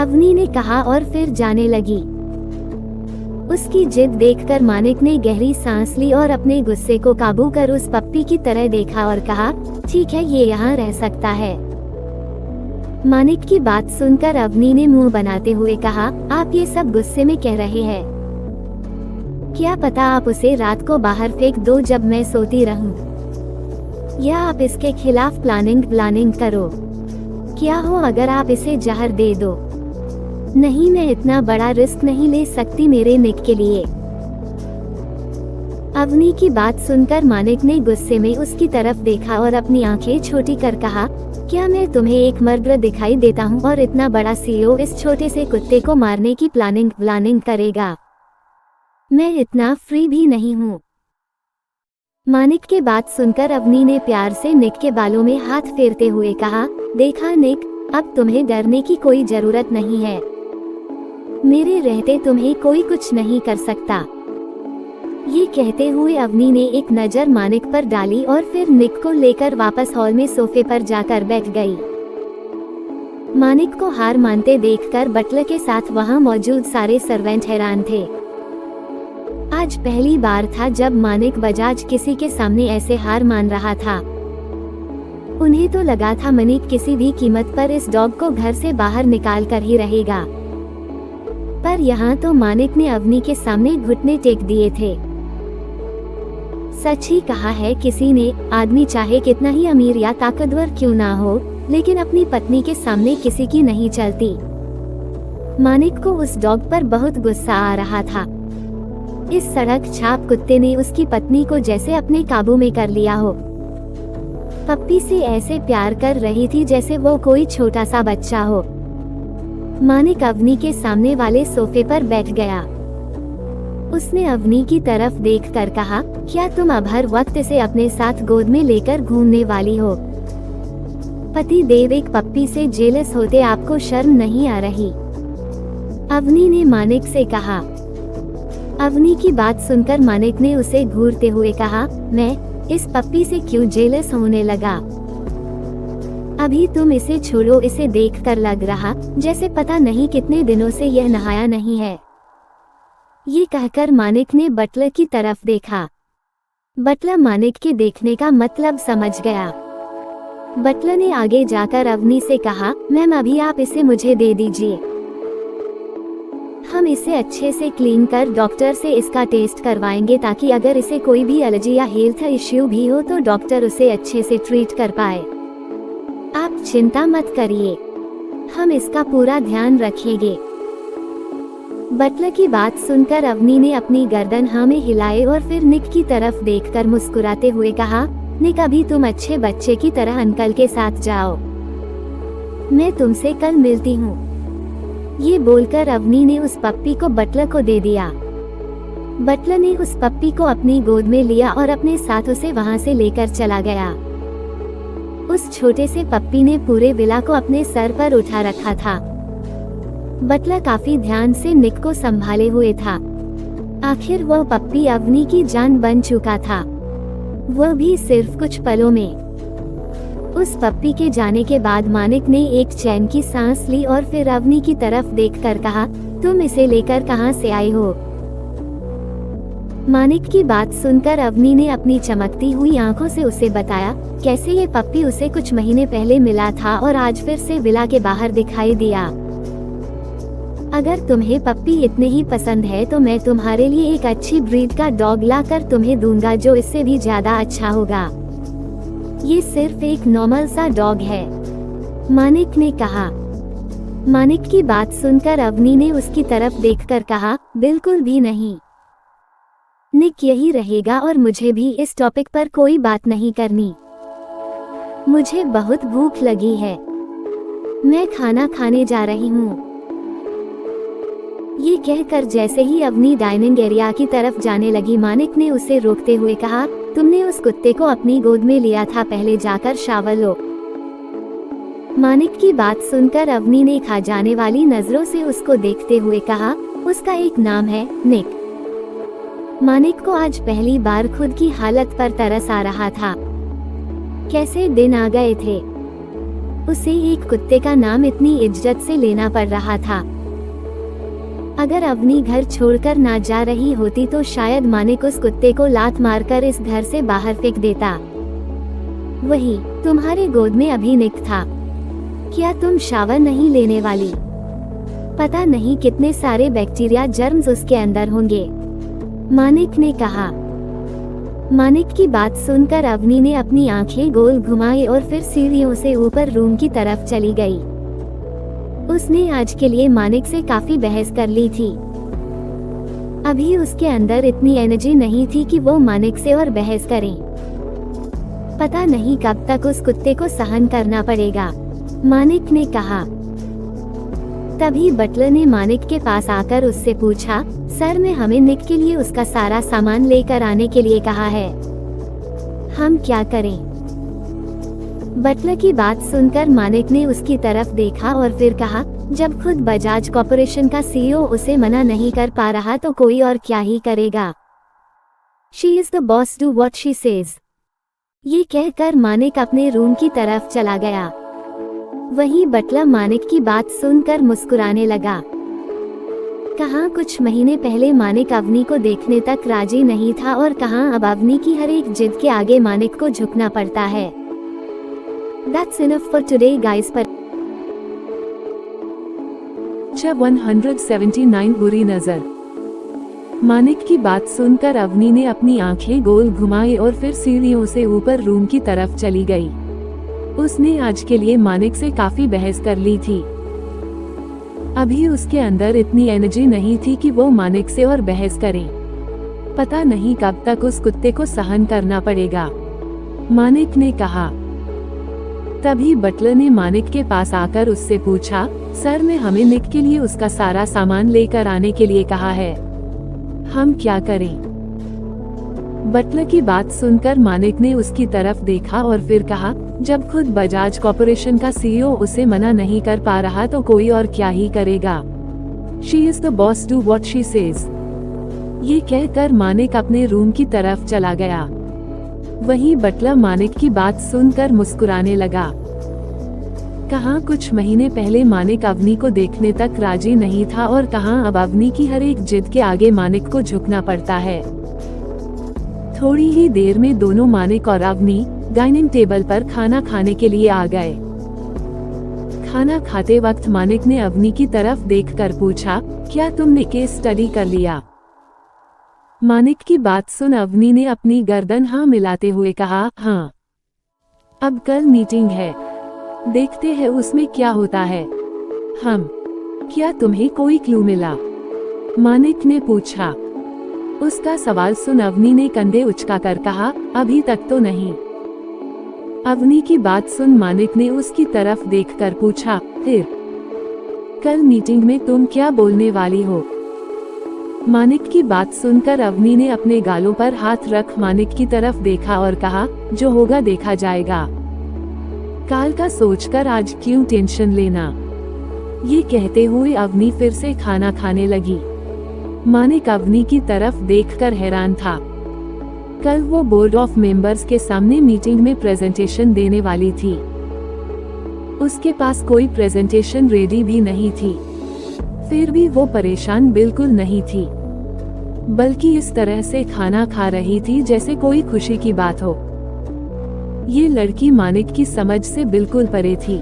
अवनी ने कहा और फिर जाने लगी। उसकी जिद देखकर मानिक ने गहरी सांस ली और अपने गुस्से को काबू कर उस पप्पी की तरह देखा और कहा, ठीक है, ये यहाँ रह सकता है। मानिक की बात सुनकर अवनी ने मुंह बनाते हुए कहा, आप ये सब गुस्से में कह रहे हैं? क्या पता आप उसे रात को बाहर फेंक दो जब मैं सोती रहूं, या आप इसके खिलाफ प्लानिंग करो। क्या हो अगर आप इसे जहर दे दो? नहीं, मैं इतना बड़ा रिस्क नहीं ले सकती मेरे निक के लिए। अवनी की बात सुनकर मानिक ने गुस्से में उसकी तरफ देखा और अपनी आंखें छोटी कर कहा, क्या मैं तुम्हें एक मर्द दिखाई देता हूँ और इतना बड़ा सीईओ इस छोटे से कुत्ते को मारने की प्लानिंग करेगा? मैं इतना फ्री भी नहीं हूँ। मानिक के बात सुनकर अवनी ने प्यार से निक के बालों में हाथ फेरते हुए कहा, देखा निक, अब तुम्हें डरने की कोई जरूरत नहीं है। मेरे रहते तुम्हें कोई कुछ नहीं कर सकता। ये कहते हुए अवनी ने एक नजर मानिक पर डाली और फिर निक को लेकर वापस हॉल में सोफे पर जाकर बैठ गई। मानिक को हार मानते देखकर बटलर के साथ वहां मौजूद सारे सर्वेंट हैरान थे। आज पहली बार था जब मानिक बजाज किसी के सामने ऐसे हार मान रहा था। उन्हें तो लगा था मानिक किसी भी कीमत पर इस डॉग को घर से बाहर निकाल कर ही रहेगा, पर यहाँ तो मानिक ने अवनी के सामने घुटने टेक दिए थे। सच ही कहा है किसी ने, आदमी चाहे कितना ही अमीर या ताकतवर क्यों ना हो, लेकिन अपनी पत्नी के सामने किसी की नहीं चलती। मानिक को उस डॉग पर बहुत गुस्सा आ रहा था। इस सड़क छाप कुत्ते ने उसकी पत्नी को जैसे अपने काबू में कर लिया हो। पप्पी से ऐसे प्यार कर रही थी जैसे वो कोई छोटा सा बच्चा हो। मानिक अवनी के सामने वाले सोफे पर बैठ गया। उसने अवनी की तरफ देखकर कहा, क्या तुम अब हर वक्त इसे अपने साथ गोद में लेकर घूमने वाली हो? पति देव एक पप्पी से जेलस होते आपको शर्म नहीं आ रही? अवनी ने मानिक से कहा। अवनी की बात सुनकर मानिक ने उसे घूरते हुए कहा, मैं इस पप्पी से क्यों जेलस होने लगा? अभी तुम इसे छोड़ो, इसे देखकर लग रहा जैसे पता नहीं कितने दिनों से यह नहाया नहीं है। ये कहकर मानिक ने बटलर की तरफ देखा। बटलर मानिक के देखने का मतलब समझ गया। बटलर ने आगे जाकर अवनी से कहा, मैम अभी आप इसे मुझे दे दीजिए। हम इसे अच्छे से क्लीन कर डॉक्टर से इसका टेस्ट करवाएंगे ताकि अगर इसे कोई भी एलर्जी या हेल्थ इश्यू भी हो तो डॉक्टर उसे अच्छे से ट्रीट कर पाए। आप चिंता मत करिए, हम इसका पूरा ध्यान रखेंगे। बटलर की बात सुनकर अवनी ने अपनी गर्दन हाँ में हिलाए और फिर निक की तरफ देखकर मुस्कुराते हुए कहा, निक अभी तुम अच्छे बच्चे की तरह अंकल के साथ जाओ, मैं तुमसे कल मिलती हूँ। ये बोलकर अवनी ने उस पप्पी को बटलर को दे दिया। बटलर ने उस पप्पी को अपनी गोद में लिया और अपने साथ उसे वहां से लेकर चला गया। उस छोटे से पप्पी ने पूरे विला को अपने सर पर उठा रखा था। बटलर काफी ध्यान से निक को संभाले हुए था। आखिर वह पप्पी अवनी की जान बन चुका था, वह भी सिर्फ कुछ पलों में। उस पप्पी के जाने के बाद मानिक ने एक चैन की सांस ली और फिर अवनी की तरफ देखकर कहा, तुम इसे लेकर कहां से आई हो? मानिक की बात सुनकर अवनी ने अपनी चमकती हुई आंखों से उसे बताया कैसे ये पप्पी उसे कुछ महीने पहले मिला था और आज फिर से विला के बाहर दिखाई दिया। अगर तुम्हें पप्पी इतने ही पसंद है तो मैं तुम्हारे लिए एक अच्छी ब्रीड का डॉग ला कर तुम्हें दूंगा जो इससे भी ज्यादा अच्छा होगा। ये सिर्फ एक नॉर्मल सा डॉग है, मानिक ने कहा। मानिक की बात सुनकर अवनी ने उसकी तरफ देखकर कहा, बिल्कुल भी नहीं। निक यही रहेगा और मुझे भी इस टॉपिक पर कोई बात नहीं करनी। मुझे बहुत भूख लगी है, मैं खाना खाने जा रही हूँ। ये कहकर जैसे ही अवनी डाइनिंग एरिया की तरफ जाने लगी, मानिक ने उसे रोकते हुए कहा, तुमने उस कुत्ते को अपनी गोद में लिया था, पहले जाकर शावर लो। मानिक की बात सुनकर अवनी ने खा जाने वाली नजरों से उसको देखते हुए कहा, उसका एक नाम है निक। मानिक को आज पहली बार खुद की हालत पर तरस आ रहा था। कैसे दिन आ गए थे, उसे एक कुत्ते का नाम इतनी इज्जत से लेना पड़ रहा था। अगर अवनी घर छोड़कर ना जा रही होती तो शायद मानिक उस कुत्ते को लात मारकर इस घर से बाहर फेंक देता। वही तुम्हारे गोद में अभी निक था, क्या तुम शावर नहीं लेने वाली? पता नहीं कितने सारे बैक्टीरिया जर्म्स उसके अंदर होंगे, मानिक ने कहा। मानिक की बात सुनकर अवनी ने अपनी आंखें गोल घुमाई और फिर सीढ़ियों से ऊपर रूम की तरफ चली गई। उसने आज के लिए मानिक से काफी बहस कर ली थी। अभी उसके अंदर इतनी एनर्जी नहीं थी कि वो मानिक से और बहस करे। पता नहीं कब तक उस कुत्ते को सहन करना पड़ेगा, मानिक ने कहा। तभी बटलर ने मानिक के पास आकर उससे पूछा, सर ने हमें निक के लिए उसका सारा सामान लेकर आने के लिए कहा है, हम क्या करें? बटलर की बात सुनकर मानिक ने उसकी तरफ देखा और फिर कहा, जब खुद बजाज कॉर्पोरेशन का सीईओ उसे मना नहीं कर पा रहा तो कोई और क्या ही करेगा। She is the boss, do what she says. ये कहकर मानिक अपने रूम की तरफ चला गया। वहीं बटलर मानिक की बात सुनकर मुस्कुराने लगा। कहाँ कुछ महीने पहले मानिक अवनी को देखने तक राजी नहीं था और कहाँ अब अवनी की हर एक जिद के आगे मानिक को झुकना पड़ता है। That's enough for today guys। पर 179 बुरी नजर। मानिक की बात सुनकर अवनी ने अपनी आंखें गोल घुमाई और फिर सीढ़ियों से ऊपर रूम की तरफ चली गई। उसने आज के लिए मानिक से काफी बहस कर ली थी। अभी उसके अंदर इतनी एनर्जी नहीं थी कि वो मानिक से और बहस करे। पता नहीं कब तक उस कुत्ते को सहन करना पड़ेगा, मानिक ने कहा। तभी बटलर ने मानिक के पास आकर उससे पूछा, सर ने हमें निक के लिए उसका सारा सामान लेकर आने के लिए कहा है, हम क्या करें? बटलर की बात सुनकर मानिक ने उसकी तरफ देखा और फिर कहा, जब खुद बजाज कॉर्पोरेशन का सीईओ उसे मना नहीं कर पा रहा तो कोई और क्या ही करेगा। She is the boss, do what she says. ये कहकर मानिक अपने रूम की तरफ चला गया। वहीं बटलर मानिक की बात सुनकर मुस्कुराने लगा। कहाँ कुछ महीने पहले मानिक अवनी को देखने तक राजी नहीं था और कहाँ अब अवनी की हर एक जिद के आगे मानिक को झुकना पड़ता है। थोड़ी ही देर में दोनों मानिक और अवनी डाइनिंग टेबल पर खाना खाने के लिए आ गए। खाना खाते वक्त मानिक ने अवनी की तरफ देखकर पूछा, क्या तुमने केस स्टडी कर लिया? मानिक की बात सुन अवनी ने अपनी गर्दन हाँ मिलाते हुए कहा, हाँ। अब कल मीटिंग है, देखते हैं उसमें क्या होता है। क्या तुम्हें कोई क्लू मिला? मानिक ने पूछा। उसका सवाल सुन अवनी ने कंधे उचकाकर कहा, अभी तक तो नहीं। अवनी की बात सुन मानिक ने उसकी तरफ देखकर पूछा, फिर कल मीटिंग में तुम क्या बोलने वाली हो? मानिक की बात सुनकर अवनी ने अपने गालों पर हाथ रख मानिक की तरफ देखा और कहा, जो होगा देखा जाएगा, काल का सोचकर आज क्यों टेंशन लेना। ये कहते हुए अवनी फिर से खाना खाने लगी। मानिक अवनी की तरफ देखकर हैरान था। कल वो बोर्ड ऑफ मेंबर्स के सामने मीटिंग में प्रेजेंटेशन देने वाली थी। उसके पास कोई प्रेजेंटेशन रेडी भी नहीं थी। फिर भी वो परेशान बिल्कुल नहीं थी, बल्कि इस तरह से खाना खा रही थी जैसे कोई खुशी की बात हो। ये लड़की मानिक की समझ से बिल्कुल परे थी।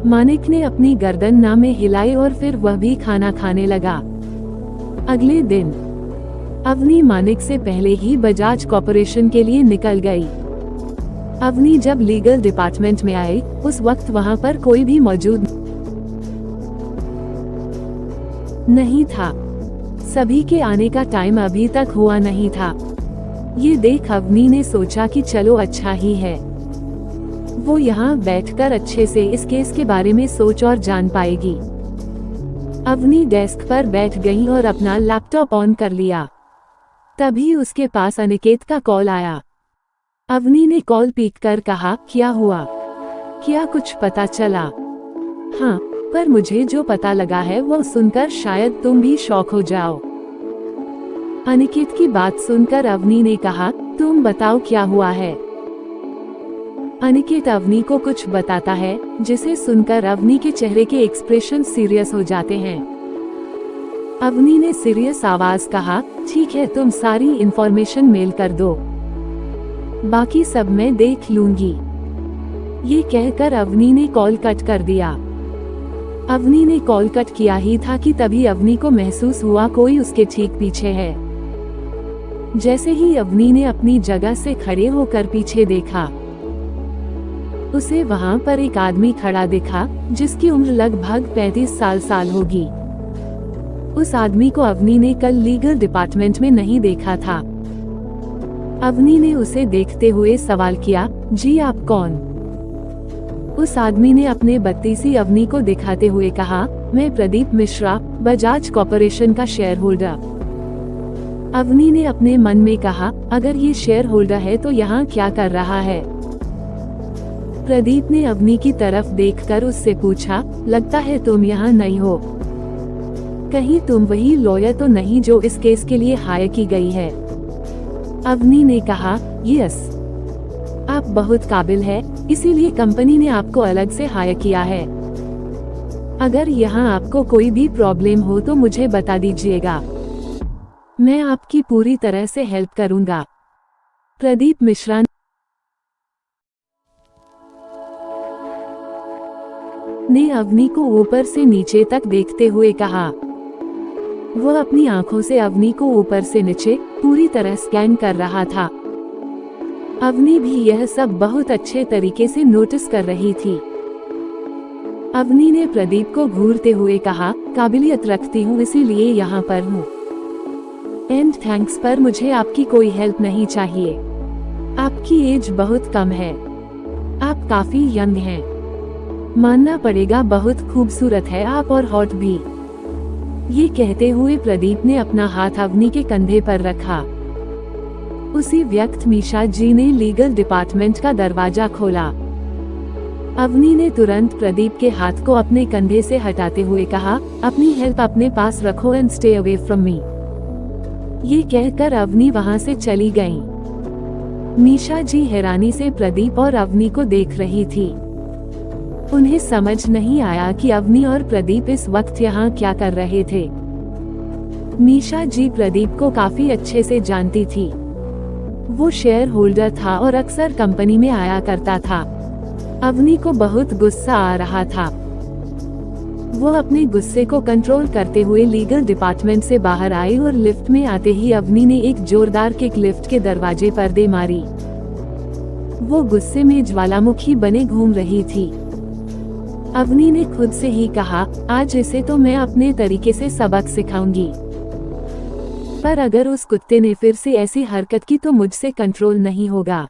मानिक ने अपनी गर्दन ना में हिलाई और फिर वह भी खाना खाने लगा। अगले दिन अवनी मानिक से पहले ही बजाज कॉर्पोरेशन के लिए निकल गई। अवनी जब लीगल डिपार्टमेंट में आई उस वक्त वहां पर कोई भी मौजूद नहीं था। सभी के आने का टाइम अभी तक हुआ नहीं था। ये देख अवनी ने सोचा कि चलो अच्छा ही है, वो यहाँ बैठकर अच्छे से इस केस के बारे में सोच और जान पाएगी। अवनी डेस्क पर बैठ गई और अपना लैपटॉप ऑन कर लिया। तभी उसके पास अनिकेत का कॉल आया। अवनी ने कॉल पिक कर कहा, क्या हुआ, क्या कुछ पता चला? हाँ, पर मुझे जो पता लगा है वो सुनकर शायद तुम भी शॉक हो जाओ। अनिकेत की बात सुनकर अवनी ने कहा, तुम बताओ क्या हुआ है। अनिकेत अवनी को कुछ बताता है, जिसे सुनकर अवनी के चेहरे के एक्सप्रेशन सीरियस हो जाते हैं। अवनी ने सीरियस आवाज कहा, ठीक है, तुम सारी इंफॉर्मेशन मेल कर दो, बाकी सब मैं देख लूंगी। ये कहकर अवनी ने कॉल कट कर दिया। अवनी ने कॉल कट किया ही था कि तभी अवनी को महसूस हुआ कोई उसके ठीक पीछे है। जैसे ही अवनी ने अपनी जगह से खड़े होकर पीछे देखा, उसे वहां पर एक आदमी खड़ा दिखा, जिसकी उम्र लगभग 35 साल होगी। उस आदमी को अवनी ने कल लीगल डिपार्टमेंट में नहीं देखा था। अवनी ने उसे देखते हुए सवाल किया, जी आप कौन? उस आदमी ने अपने 32 अवनी को दिखाते हुए कहा, मैं प्रदीप मिश्रा, बजाज कॉर्पोरेशन का शेयर होल्डर। अवनी ने अपने मन में कहा, अगर ये शेयर होल्डर है तो यहाँ क्या कर रहा है? प्रदीप ने अवनी की तरफ देखकर उससे पूछा, लगता है तुम यहाँ नई हो, कहीं तुम वही लॉयर तो नहीं जो इस केस के लिए हायर की गई है? अवनी ने कहा, यस, आप बहुत काबिल है, इसीलिए कंपनी ने आपको अलग से हायर किया है। अगर यहाँ आपको कोई भी प्रॉब्लम हो तो मुझे बता दीजिएगा, मैं आपकी पूरी तरह से हेल्प करूंगा। प्रदीप मिश्रा ने अवनी को ऊपर से नीचे तक देखते हुए कहा। वो अपनी आंखों से अवनी को ऊपर से नीचे पूरी तरह स्कैन कर रहा था। अवनी भी यह सब बहुत अच्छे तरीके से नोटिस कर रही थी। अवनी ने प्रदीप को घूरते हुए कहा, काबिलियत रखती हूँ इसीलिए यहाँ पर हूँ, एंड थैंक्स, पर मुझे आपकी कोई हेल्प नहीं चाहिए। आपकी एज बहुत कम है, आप काफी यंग हैं, मानना पड़ेगा बहुत खूबसूरत है आप, और हॉट भी। ये कहते हुए प्रदीप ने अपना हाथ अवनी के कंधे पर रखा। उसी वक्त मीशा जी ने लीगल डिपार्टमेंट का दरवाजा खोला। अवनी ने तुरंत प्रदीप के हाथ को अपने कंधे से हटाते हुए कहा, अपनी हेल्प अपने पास रखो and stay away from me. ये कहकर अवनी वहां से चली गई। मीशा जी हैरानी से प्रदीप और अवनी को देख रही थी। उन्हें समझ नहीं आया कि अवनी और प्रदीप इस वक्त यहाँ क्या कर रहे थे। मीशा जी प्रदीप को काफी अच्छे से जानती थी। वो शेयर होल्डर था और अक्सर कंपनी में आया करता था। अवनी को बहुत गुस्सा आ रहा था। वो अपने गुस्से को कंट्रोल करते हुए लीगल डिपार्टमेंट से बाहर आई और लिफ्ट में आते ही अवनी ने एक जोरदार किक लिफ्ट के दरवाजे पर दे मारी। वो गुस्से में ज्वालामुखी बने घूम रही थी। अवनी ने खुद से ही कहा, आज इसे तो मैं अपने तरीके से सबक सिखाऊंगी, पर अगर उस कुत्ते ने फिर से ऐसी हरकत की तो मुझसे कंट्रोल नहीं होगा।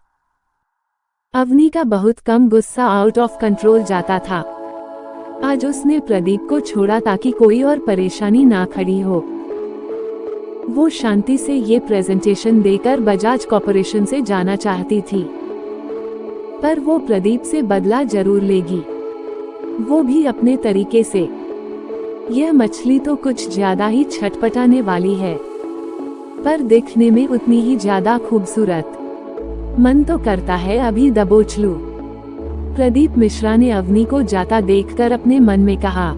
अवनी का बहुत कम गुस्सा आउट ऑफ कंट्रोल जाता था। आज उसने प्रदीप को छोड़ा ताकि कोई और परेशानी ना खड़ी हो। वो शांति से ये प्रेजेंटेशन देकर बजाज कॉर्पोरेशन से जाना चाहती थी, पर वो प्रदीप से बदला जरूर लेगी, वो भी अपने तरीके से। यह मछली तो कुछ ज्यादा ही छटपटाने वाली है, पर दिखने में उतनी ही ज्यादा खूबसूरत। मन तो करता है अभी दबोच लूं। प्रदीप मिश्रा ने अवनी को जाता देखकर अपने मन में कहा।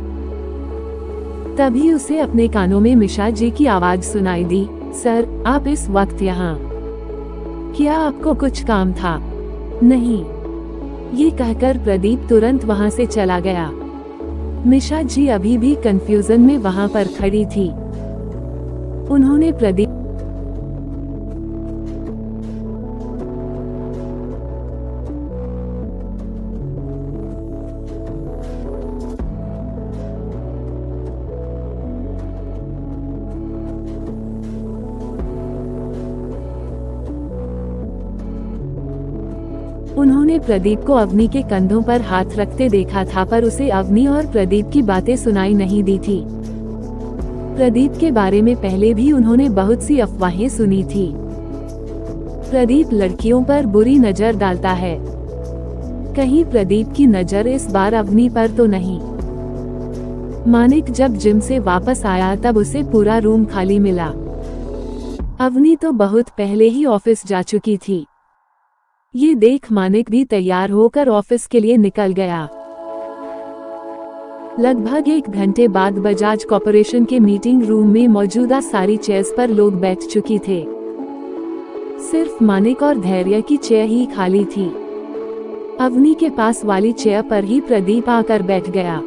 तभी उसे अपने कानों में मिश्रा जी की आवाज सुनाई दी, सर, आप इस वक्त यहाँ? क्या आपको कुछ काम था? नहीं, ये कहकर प्रदीप तुरंत वहां से चला गया। मिशा जी अभी भी कंफ्यूजन में वहां पर खड़ी थी। उन्होंने प्रदीप उन्होंने प्रदीप को अवनी के कंधों पर हाथ रखते देखा था, पर उसे अवनी और प्रदीप की बातें सुनाई नहीं दी थी। प्रदीप के बारे में पहले भी उन्होंने बहुत सी अफवाहें सुनी थी। प्रदीप लड़कियों पर बुरी नजर डालता है। कहीं प्रदीप की नजर इस बार अवनी पर तो नहीं। मानिक जब जिम से वापस आया तब उसे पूरा रूम खाली मिला। अवनी तो बहुत पहले ही ऑफिस जा चुकी थी। ये देख मानिक भी तैयार होकर ऑफिस के लिए निकल गया। लगभग 1 घंटे बाद बजाज कॉर्पोरेशन के मीटिंग रूम में मौजूदा सारी चेयर्स पर लोग बैठ चुकी थे। सिर्फ मानिक और धैर्य की चेयर ही खाली थी। अवनी के पास वाली चेयर पर ही प्रदीप आकर बैठ गया।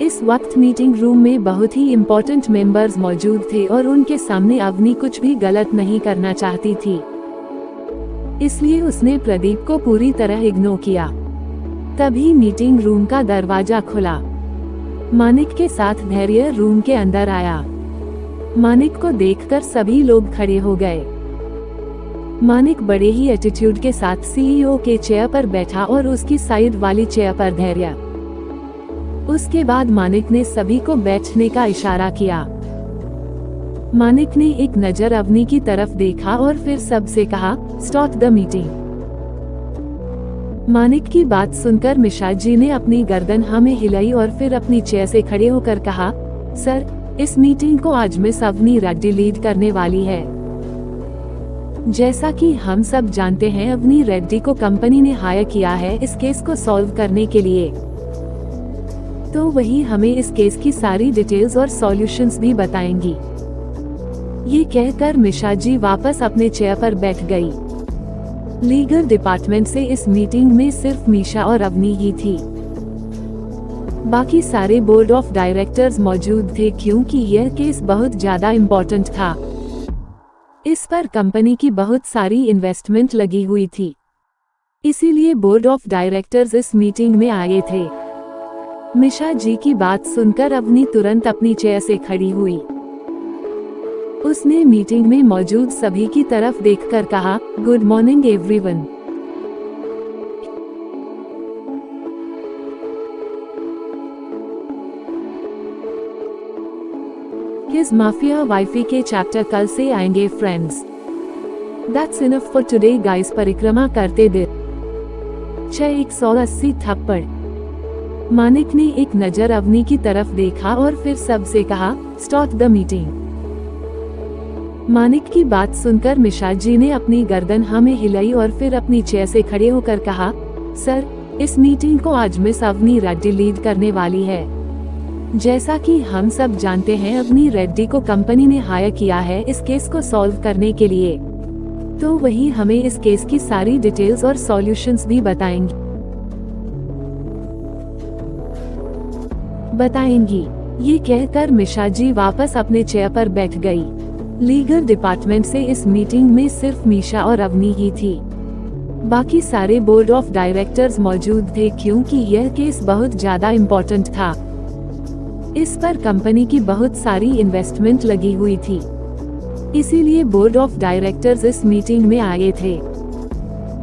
इस वक्त मीटिंग रूम में बहुत ही इम्पोर्टेंट मेंबर्स मौजूद थे और उनके सामने अवनी कुछ भी गलत नहीं करना चाहती थी, इसलिए उसने प्रदीप को पूरी तरह इग्नोर किया। तभी मीटिंग रूम का दरवाजा खुला। मानिक के साथ धैर्य रूम के अंदर आया। मानिक को देखकर सभी लोग खड़े हो गए। मानिक बड़े ही एटीट्यूड के साथ सीईओ के चेयर पर बैठा और उसकी साइड वाली चेयर पर धैर्य। उसके बाद मानिक ने सभी को बैठने का इशारा किया। मानिक ने एक नजर अवनी की तरफ देखा और फिर सबसे कहा, स्टार्ट द मीटिंग। मानिक की बात सुनकर मिश्रा जी ने अपनी गर्दन हमें हिलाई और फिर अपनी चेयर से खड़े होकर कहा, सर, इस मीटिंग को आज मिस अवनी रेड्डी लीड करने वाली है। जैसा कि हम सब जानते हैं, अवनी रेड्डी को कंपनी ने हायर किया है इस केस को सॉल्व करने के लिए, तो वही हमें इस केस की सारी डिटेल्स और सॉल्यूशंस भी बताएंगी। ये कहकर मिश्रा जी वापस अपने चेयर पर बैठ गई। लीगल डिपार्टमेंट से इस मीटिंग में सिर्फ मीशा और अवनी ही थी। बाकी सारे बोर्ड ऑफ डायरेक्टर्स मौजूद थे क्योंकि यह केस बहुत ज्यादा इम्पोर्टेंट था। इस पर कंपनी की बहुत सारी इन्वेस्टमेंट लगी हुई थी, इसीलिए बोर्ड ऑफ डायरेक्टर्स इस मीटिंग में आए थे। मिश्रा जी की बात सुनकर अवनी तुरंत अपनी चेयर से खड़ी हुई। उसने मीटिंग में मौजूद सभी की तरफ देखकर कहा, good morning everyone. His Mafia wifey के चैप्टर कल से आएंगे friends. That's enough for today guys। परिक्रमा करते दिन 180 थप्पड़। मानिक ने एक नजर अवनी की तरफ देखा और फिर सबसे कहा, स्टार्ट द मीटिंग। मानिक की बात सुनकर मिश्रा जी ने अपनी गर्दन हमें हिलाई और फिर अपनी चेयर से खड़े होकर कहा, सर, इस मीटिंग को आज मिस अवनी रेड्डी लीड करने वाली है। जैसा कि हम सब जानते हैं, अवनी रेड्डी को कंपनी ने हायर किया है इस केस को सॉल्व करने के लिए, तो वही हमें इस केस की सारी डिटेल्स और सॉल्यूशंस भी बताएंगी। ये कहकर मिश्रा जी वापस अपने चेयर पर बैठ गई। लीगल डिपार्टमेंट से इस मीटिंग में सिर्फ मीशा और अवनी ही थी। बाकी सारे बोर्ड ऑफ डायरेक्टर्स मौजूद थे क्योंकि यह केस बहुत ज्यादा इम्पोर्टेंट था। इस पर कंपनी की बहुत सारी इन्वेस्टमेंट लगी हुई थी, इसीलिए बोर्ड ऑफ डायरेक्टर्स इस मीटिंग में आए थे।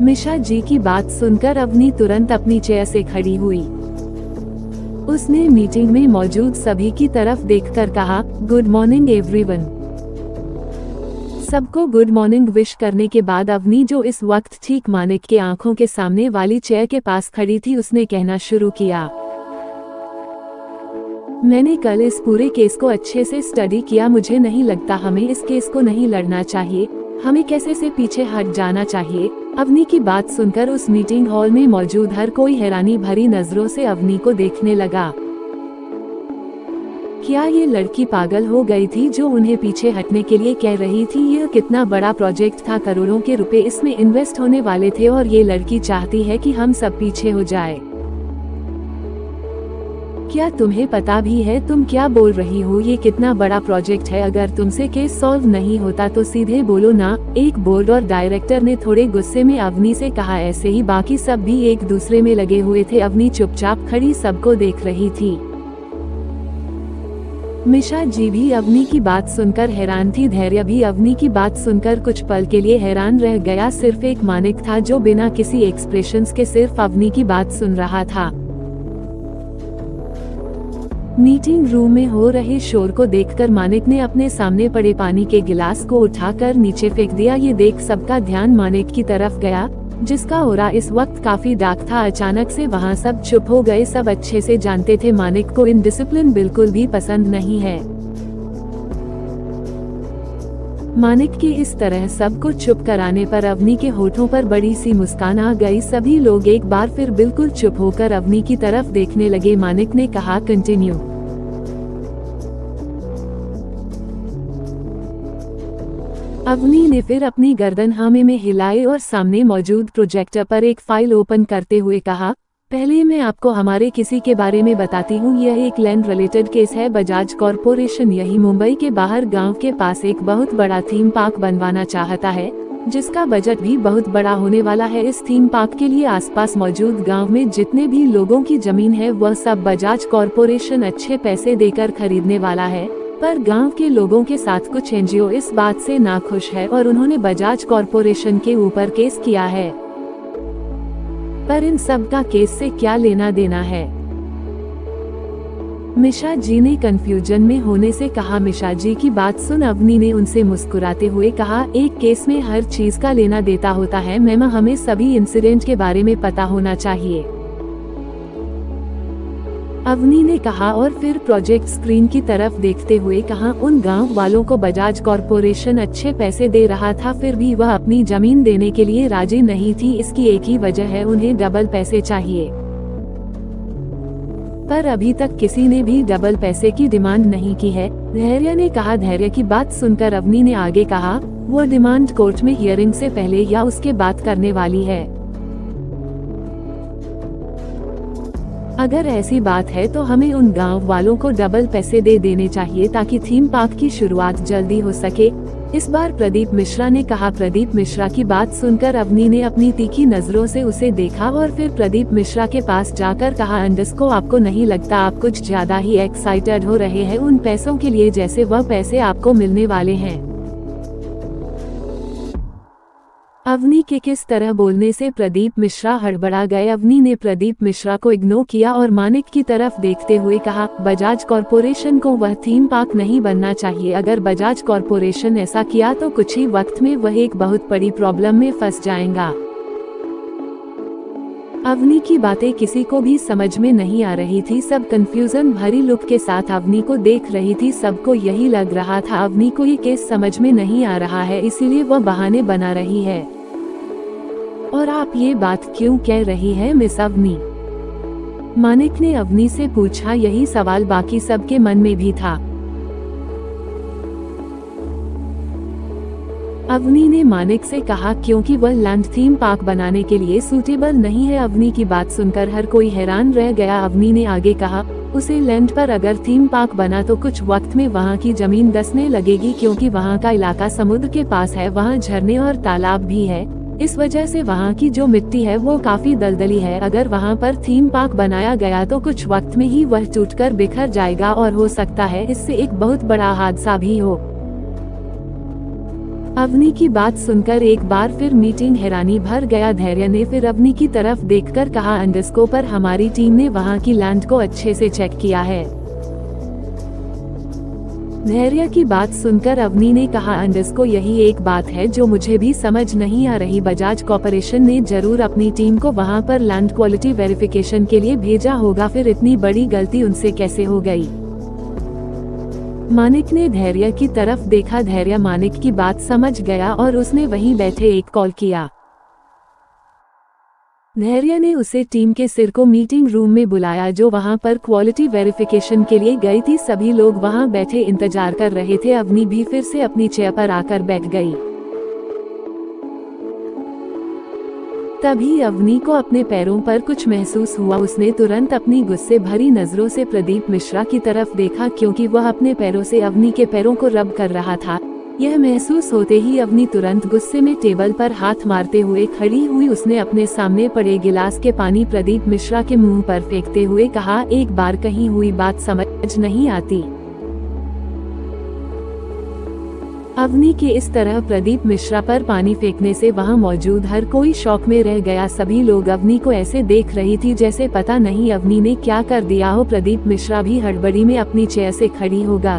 मिश्रा जी की बात सुनकर अवनी तुरंत अपनी चेयर से खड़ी हुई। उसने मीटिंग में मौजूद सभी की तरफ देखकर कहा, गुड मॉर्निंग एवरीवन। सबको गुड मॉर्निंग विश करने के बाद अवनी, जो इस वक्त ठीक मानिक के आंखों के सामने वाली चेयर के पास खड़ी थी, उसने कहना शुरू किया, मैंने कल इस पूरे केस को अच्छे से स्टडी किया। मुझे नहीं लगता हमें इस केस को नहीं लड़ना चाहिए, हमें कैसे से पीछे हट जाना चाहिए। अवनी की बात सुनकर उस मीटिंग हॉल में मौजूद हर कोई हैरानी भरी नजरों से अवनी को देखने लगा। क्या ये लड़की पागल हो गई थी जो उन्हें पीछे हटने के लिए कह रही थी? यह कितना बड़ा प्रोजेक्ट था, करोड़ों के रुपए इसमें इन्वेस्ट होने वाले थे और ये लड़की चाहती है कि हम सब पीछे हो जाए। क्या तुम्हें पता भी है तुम क्या बोल रही हो? ये कितना बड़ा प्रोजेक्ट है, अगर तुमसे केस सॉल्व नहीं होता तो सीधे बोलो ना। एक बोर्ड और डायरेक्टर ने थोड़े गुस्से में अवनी से कहा। ऐसे ही बाकी सब भी एक दूसरे में लगे हुए थे। अवनी चुपचाप खड़ी सबको देख रही थी। मिशा जी भी अवनी की बात सुनकर हैरान थी। धैर्य भी अवनी की बात सुनकर कुछ पल के लिए हैरान रह गया। सिर्फ एक मानिक था जो बिना किसी एक्सप्रेशंस के सिर्फ अवनी की बात सुन रहा था। मीटिंग रूम में हो रहे शोर को देखकर मानिक ने अपने सामने पड़े पानी के गिलास को उठाकर नीचे फेंक दिया। ये देख सबका ध्यान मानिक की तरफ गया, जिसका ओरा इस वक्त काफी डार्क था। अचानक से वहाँ सब चुप हो गए। सब अच्छे से जानते थे मानिक को इनडिसिप्लिन बिल्कुल भी पसंद नहीं है। मानिक की इस तरह सबको चुप कराने पर अवनी के होठों पर बड़ी सी मुस्कान आ गई। सभी लोग एक बार फिर बिल्कुल चुप होकर अवनी की तरफ देखने लगे। मानिक ने कहा, कंटिन्यू। अवनी ने फिर अपनी गर्दन हवा में हिलाई और सामने मौजूद प्रोजेक्टर पर एक फाइल ओपन करते हुए कहा, पहले मैं आपको हमारे किसी के बारे में बताती हूँ। यह एक लैंड रिलेटेड केस है। बजाज कॉरपोरेशन यही मुंबई के बाहर गांव के पास एक बहुत बड़ा थीम पार्क बनवाना चाहता है, जिसका बजट भी बहुत बड़ा होने वाला है। इस थीम पार्क के लिए आसपास मौजूद गांव में जितने भी लोगों की जमीन है वह सब बजाज कॉरपोरेशन अच्छे पैसे देकर खरीदने वाला है। पर गांव के लोगों के साथ कुछ एनजीओ इस बात से नाखुश है और उन्होंने बजाज कॉरपोरेशन के ऊपर केस किया है। पर इन सब का केस से क्या लेना देना है? मिशा जी ने कंफ्यूजन में होने से कहा। मिशा जी की बात सुन अवनी ने उनसे मुस्कुराते हुए कहा, एक केस में हर चीज का लेना देता होता है मैम, हमें सभी इंसिडेंट के बारे में पता होना चाहिए। अवनी ने कहा और फिर प्रोजेक्ट स्क्रीन की तरफ देखते हुए कहा, उन गांव वालों को बजाज कॉरपोरेशन अच्छे पैसे दे रहा था, फिर भी वह अपनी जमीन देने के लिए राजी नहीं थी। इसकी एक ही वजह है, उन्हें डबल पैसे चाहिए। पर अभी तक किसी ने भी डबल पैसे की डिमांड नहीं की है, धैर्य ने कहा। धैर्य की बात सुनकर अवनी ने आगे कहा, वो डिमांड कोर्ट में हियरिंग से पहले या उसके बाद करने वाली है। अगर ऐसी बात है तो हमें उन गांव वालों को डबल पैसे दे देने चाहिए ताकि थीम पार्क की शुरुआत जल्दी हो सके। इस बार प्रदीप मिश्रा ने कहा। प्रदीप मिश्रा की बात सुनकर अवनी ने अपनी तीखी नजरों से उसे देखा और फिर प्रदीप मिश्रा के पास जाकर कहा, अंडस्को आपको नहीं लगता आप कुछ ज्यादा ही एक्साइटेड हो रहे हैं उन पैसों के लिए, जैसे वह पैसे आपको मिलने वाले हैं। अवनी के किस तरह बोलने से प्रदीप मिश्रा हड़बड़ा गए। अवनी ने प्रदीप मिश्रा को इग्नोर किया और मानिक की तरफ देखते हुए कहा, बजाज कॉरपोरेशन को वह थीम पार्क नहीं बनना चाहिए। अगर बजाज कॉरपोरेशन ऐसा किया तो कुछ ही वक्त में वह एक बहुत बड़ी प्रॉब्लम में फंस जाएगा। अवनी की बातें किसी को भी समझ में नहीं आ रही थी। सब कंफ्यूजन भरी लुक के साथ अवनी को देख रही थी। सबको यही लग रहा था अवनी को ये केस समझ में नहीं आ रहा है, इसीलिए वह बहाने बना रही है। और आप ये बात क्यों कह रही है मिस अवनी? मानिक ने अवनी से पूछा। यही सवाल बाकी सबके मन में भी था। अवनी ने मानिक से कहा, क्योंकि वह लैंड थीम पार्क बनाने के लिए सूटेबल नहीं है। अवनी की बात सुनकर हर कोई हैरान रह गया। अवनी ने आगे कहा, उसे लैंड पर अगर थीम पार्क बना तो कुछ वक्त में वहाँ की जमीन धंसने लगेगी, क्योंकि वहाँ का इलाका समुद्र के पास है, वहाँ झरने और तालाब भी है। इस वजह से वहाँ की जो मिट्टी है वो काफी दलदली है। अगर वहाँ पर थीम पार्क बनाया गया तो कुछ वक्त में ही वह टूटकर बिखर जाएगा और हो सकता है इससे एक बहुत बड़ा हादसा भी हो। अवनी की बात सुनकर एक बार फिर मीटिंग हैरानी भर गया। धैर्य ने फिर अवनी की तरफ देखकर कहा, अंडस्को पर हमारी टीम ने वहाँ की लैंड को अच्छे से चेक किया है। धैर्य की बात सुनकर अवनी ने कहा, अंडस्को यही एक बात है जो मुझे भी समझ नहीं आ रही। बजाज कॉरपोरेशन ने जरूर अपनी टीम को वहां पर लैंड क्वालिटी वेरिफिकेशन के लिए भेजा होगा, फिर इतनी बड़ी गलती उनसे कैसे हो गई? मानिक ने धैर्य की तरफ देखा। धैर्य मानिक की बात समझ गया और उसने वहीं बैठे एक कॉल किया। धैर्य ने उसे टीम के सिर को मीटिंग रूम में बुलाया जो वहां पर क्वालिटी वेरिफिकेशन के लिए गई थी। सभी लोग वहां बैठे इंतजार कर रहे थे। अवनी भी फिर से अपनी चेयर पर आकर बैठ गई। तभी अवनी को अपने पैरों पर कुछ महसूस हुआ। उसने तुरंत अपनी गुस्से भरी नजरों से प्रदीप मिश्रा की तरफ देखा, क्योंकि वह अपने पैरों से अवनी के पैरों को रब कर रहा था। यह महसूस होते ही अवनी तुरंत गुस्से में टेबल पर हाथ मारते हुए खड़ी हुई। उसने अपने सामने पड़े गिलास के पानी प्रदीप मिश्रा के मुंह पर फेंकते हुए कहा, एक बार कही हुई बात समझ नहीं आती। अवनी के इस तरह प्रदीप मिश्रा पर पानी फेंकने से वहां मौजूद हर कोई शॉक में रह गया। सभी लोग अवनी को ऐसे देख रही थी जैसे पता नहीं अवनी ने क्या कर दिया हो। प्रदीप मिश्रा भी हड़बड़ी में अपनी चेयर से खड़ी होगा।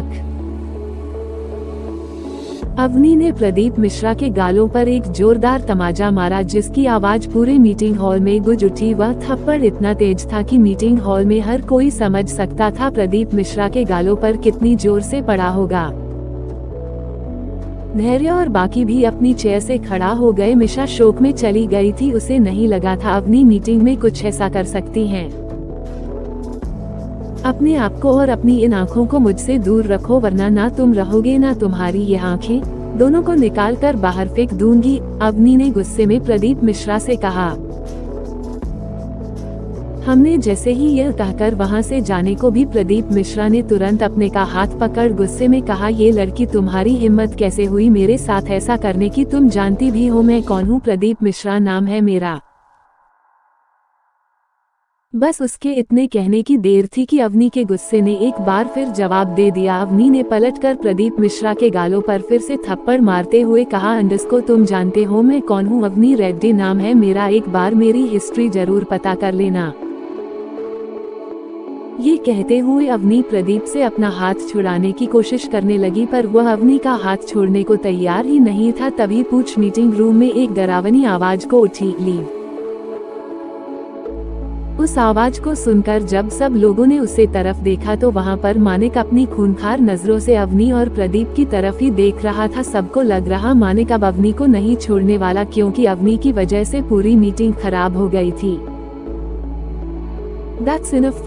अवनी ने प्रदीप मिश्रा के गालों पर एक जोरदार तमाचा मारा जिसकी आवाज पूरे मीटिंग हॉल में गूंज उठी। वह थप्पड़ इतना तेज था कि मीटिंग हॉल में हर कोई समझ सकता था प्रदीप मिश्रा के गालों पर कितनी जोर से पड़ा होगा। धैर्य और बाकी भी अपनी चेयर से खड़ा हो गए। मिशा शोक में चली गई थी। उसे नहीं लगा था अवनी मीटिंग में कुछ ऐसा कर सकती हैं। अपने आप को और अपनी इन आँखों को मुझसे दूर रखो वरना ना तुम रहोगे ना तुम्हारी ये आँखें, दोनों को निकाल कर बाहर फेंक दूंगी, अवनी ने गुस्से में प्रदीप मिश्रा से कहा। हमने जैसे ही यह कहकर वहां से जाने को भी प्रदीप मिश्रा ने तुरंत अपने का हाथ पकड़ गुस्से में कहा, ये लड़की तुम्हारी हिम्मत कैसे हुई मेरे साथ ऐसा करने की? तुम जानती भी हो मैं कौन हूँ? प्रदीप मिश्रा नाम है मेरा। बस उसके इतने कहने की देर थी कि अवनी के गुस्से ने एक बार फिर जवाब दे दिया। अवनी ने पलटकर प्रदीप मिश्रा के गालों पर फिर से थप्पड़ मारते हुए कहा, अंडस्को तुम जानते हो मैं कौन हूँ? अवनी रेड्डी नाम है मेरा, एक बार मेरी हिस्ट्री जरूर पता कर लेना। ये कहते हुए अवनी प्रदीप से अपना हाथ छुड़ाने की कोशिश करने लगी पर वह अवनी का हाथ छोड़ने को तैयार ही नहीं था। तभी पूछ मीटिंग रूम में एक डरावनी आवाज को उठी, लीव। उस आवाज को सुनकर जब सब लोगों ने उसे तरफ देखा तो वहां पर मानिक अपनी खूंखार नजरों से अवनी और प्रदीप की तरफ ही देख रहा था। सबको लग रहा मानिक अब अवनी को नहीं छोड़ने वाला क्योंकि अवनी की वजह से पूरी मीटिंग खराब हो गई थी। That's enough for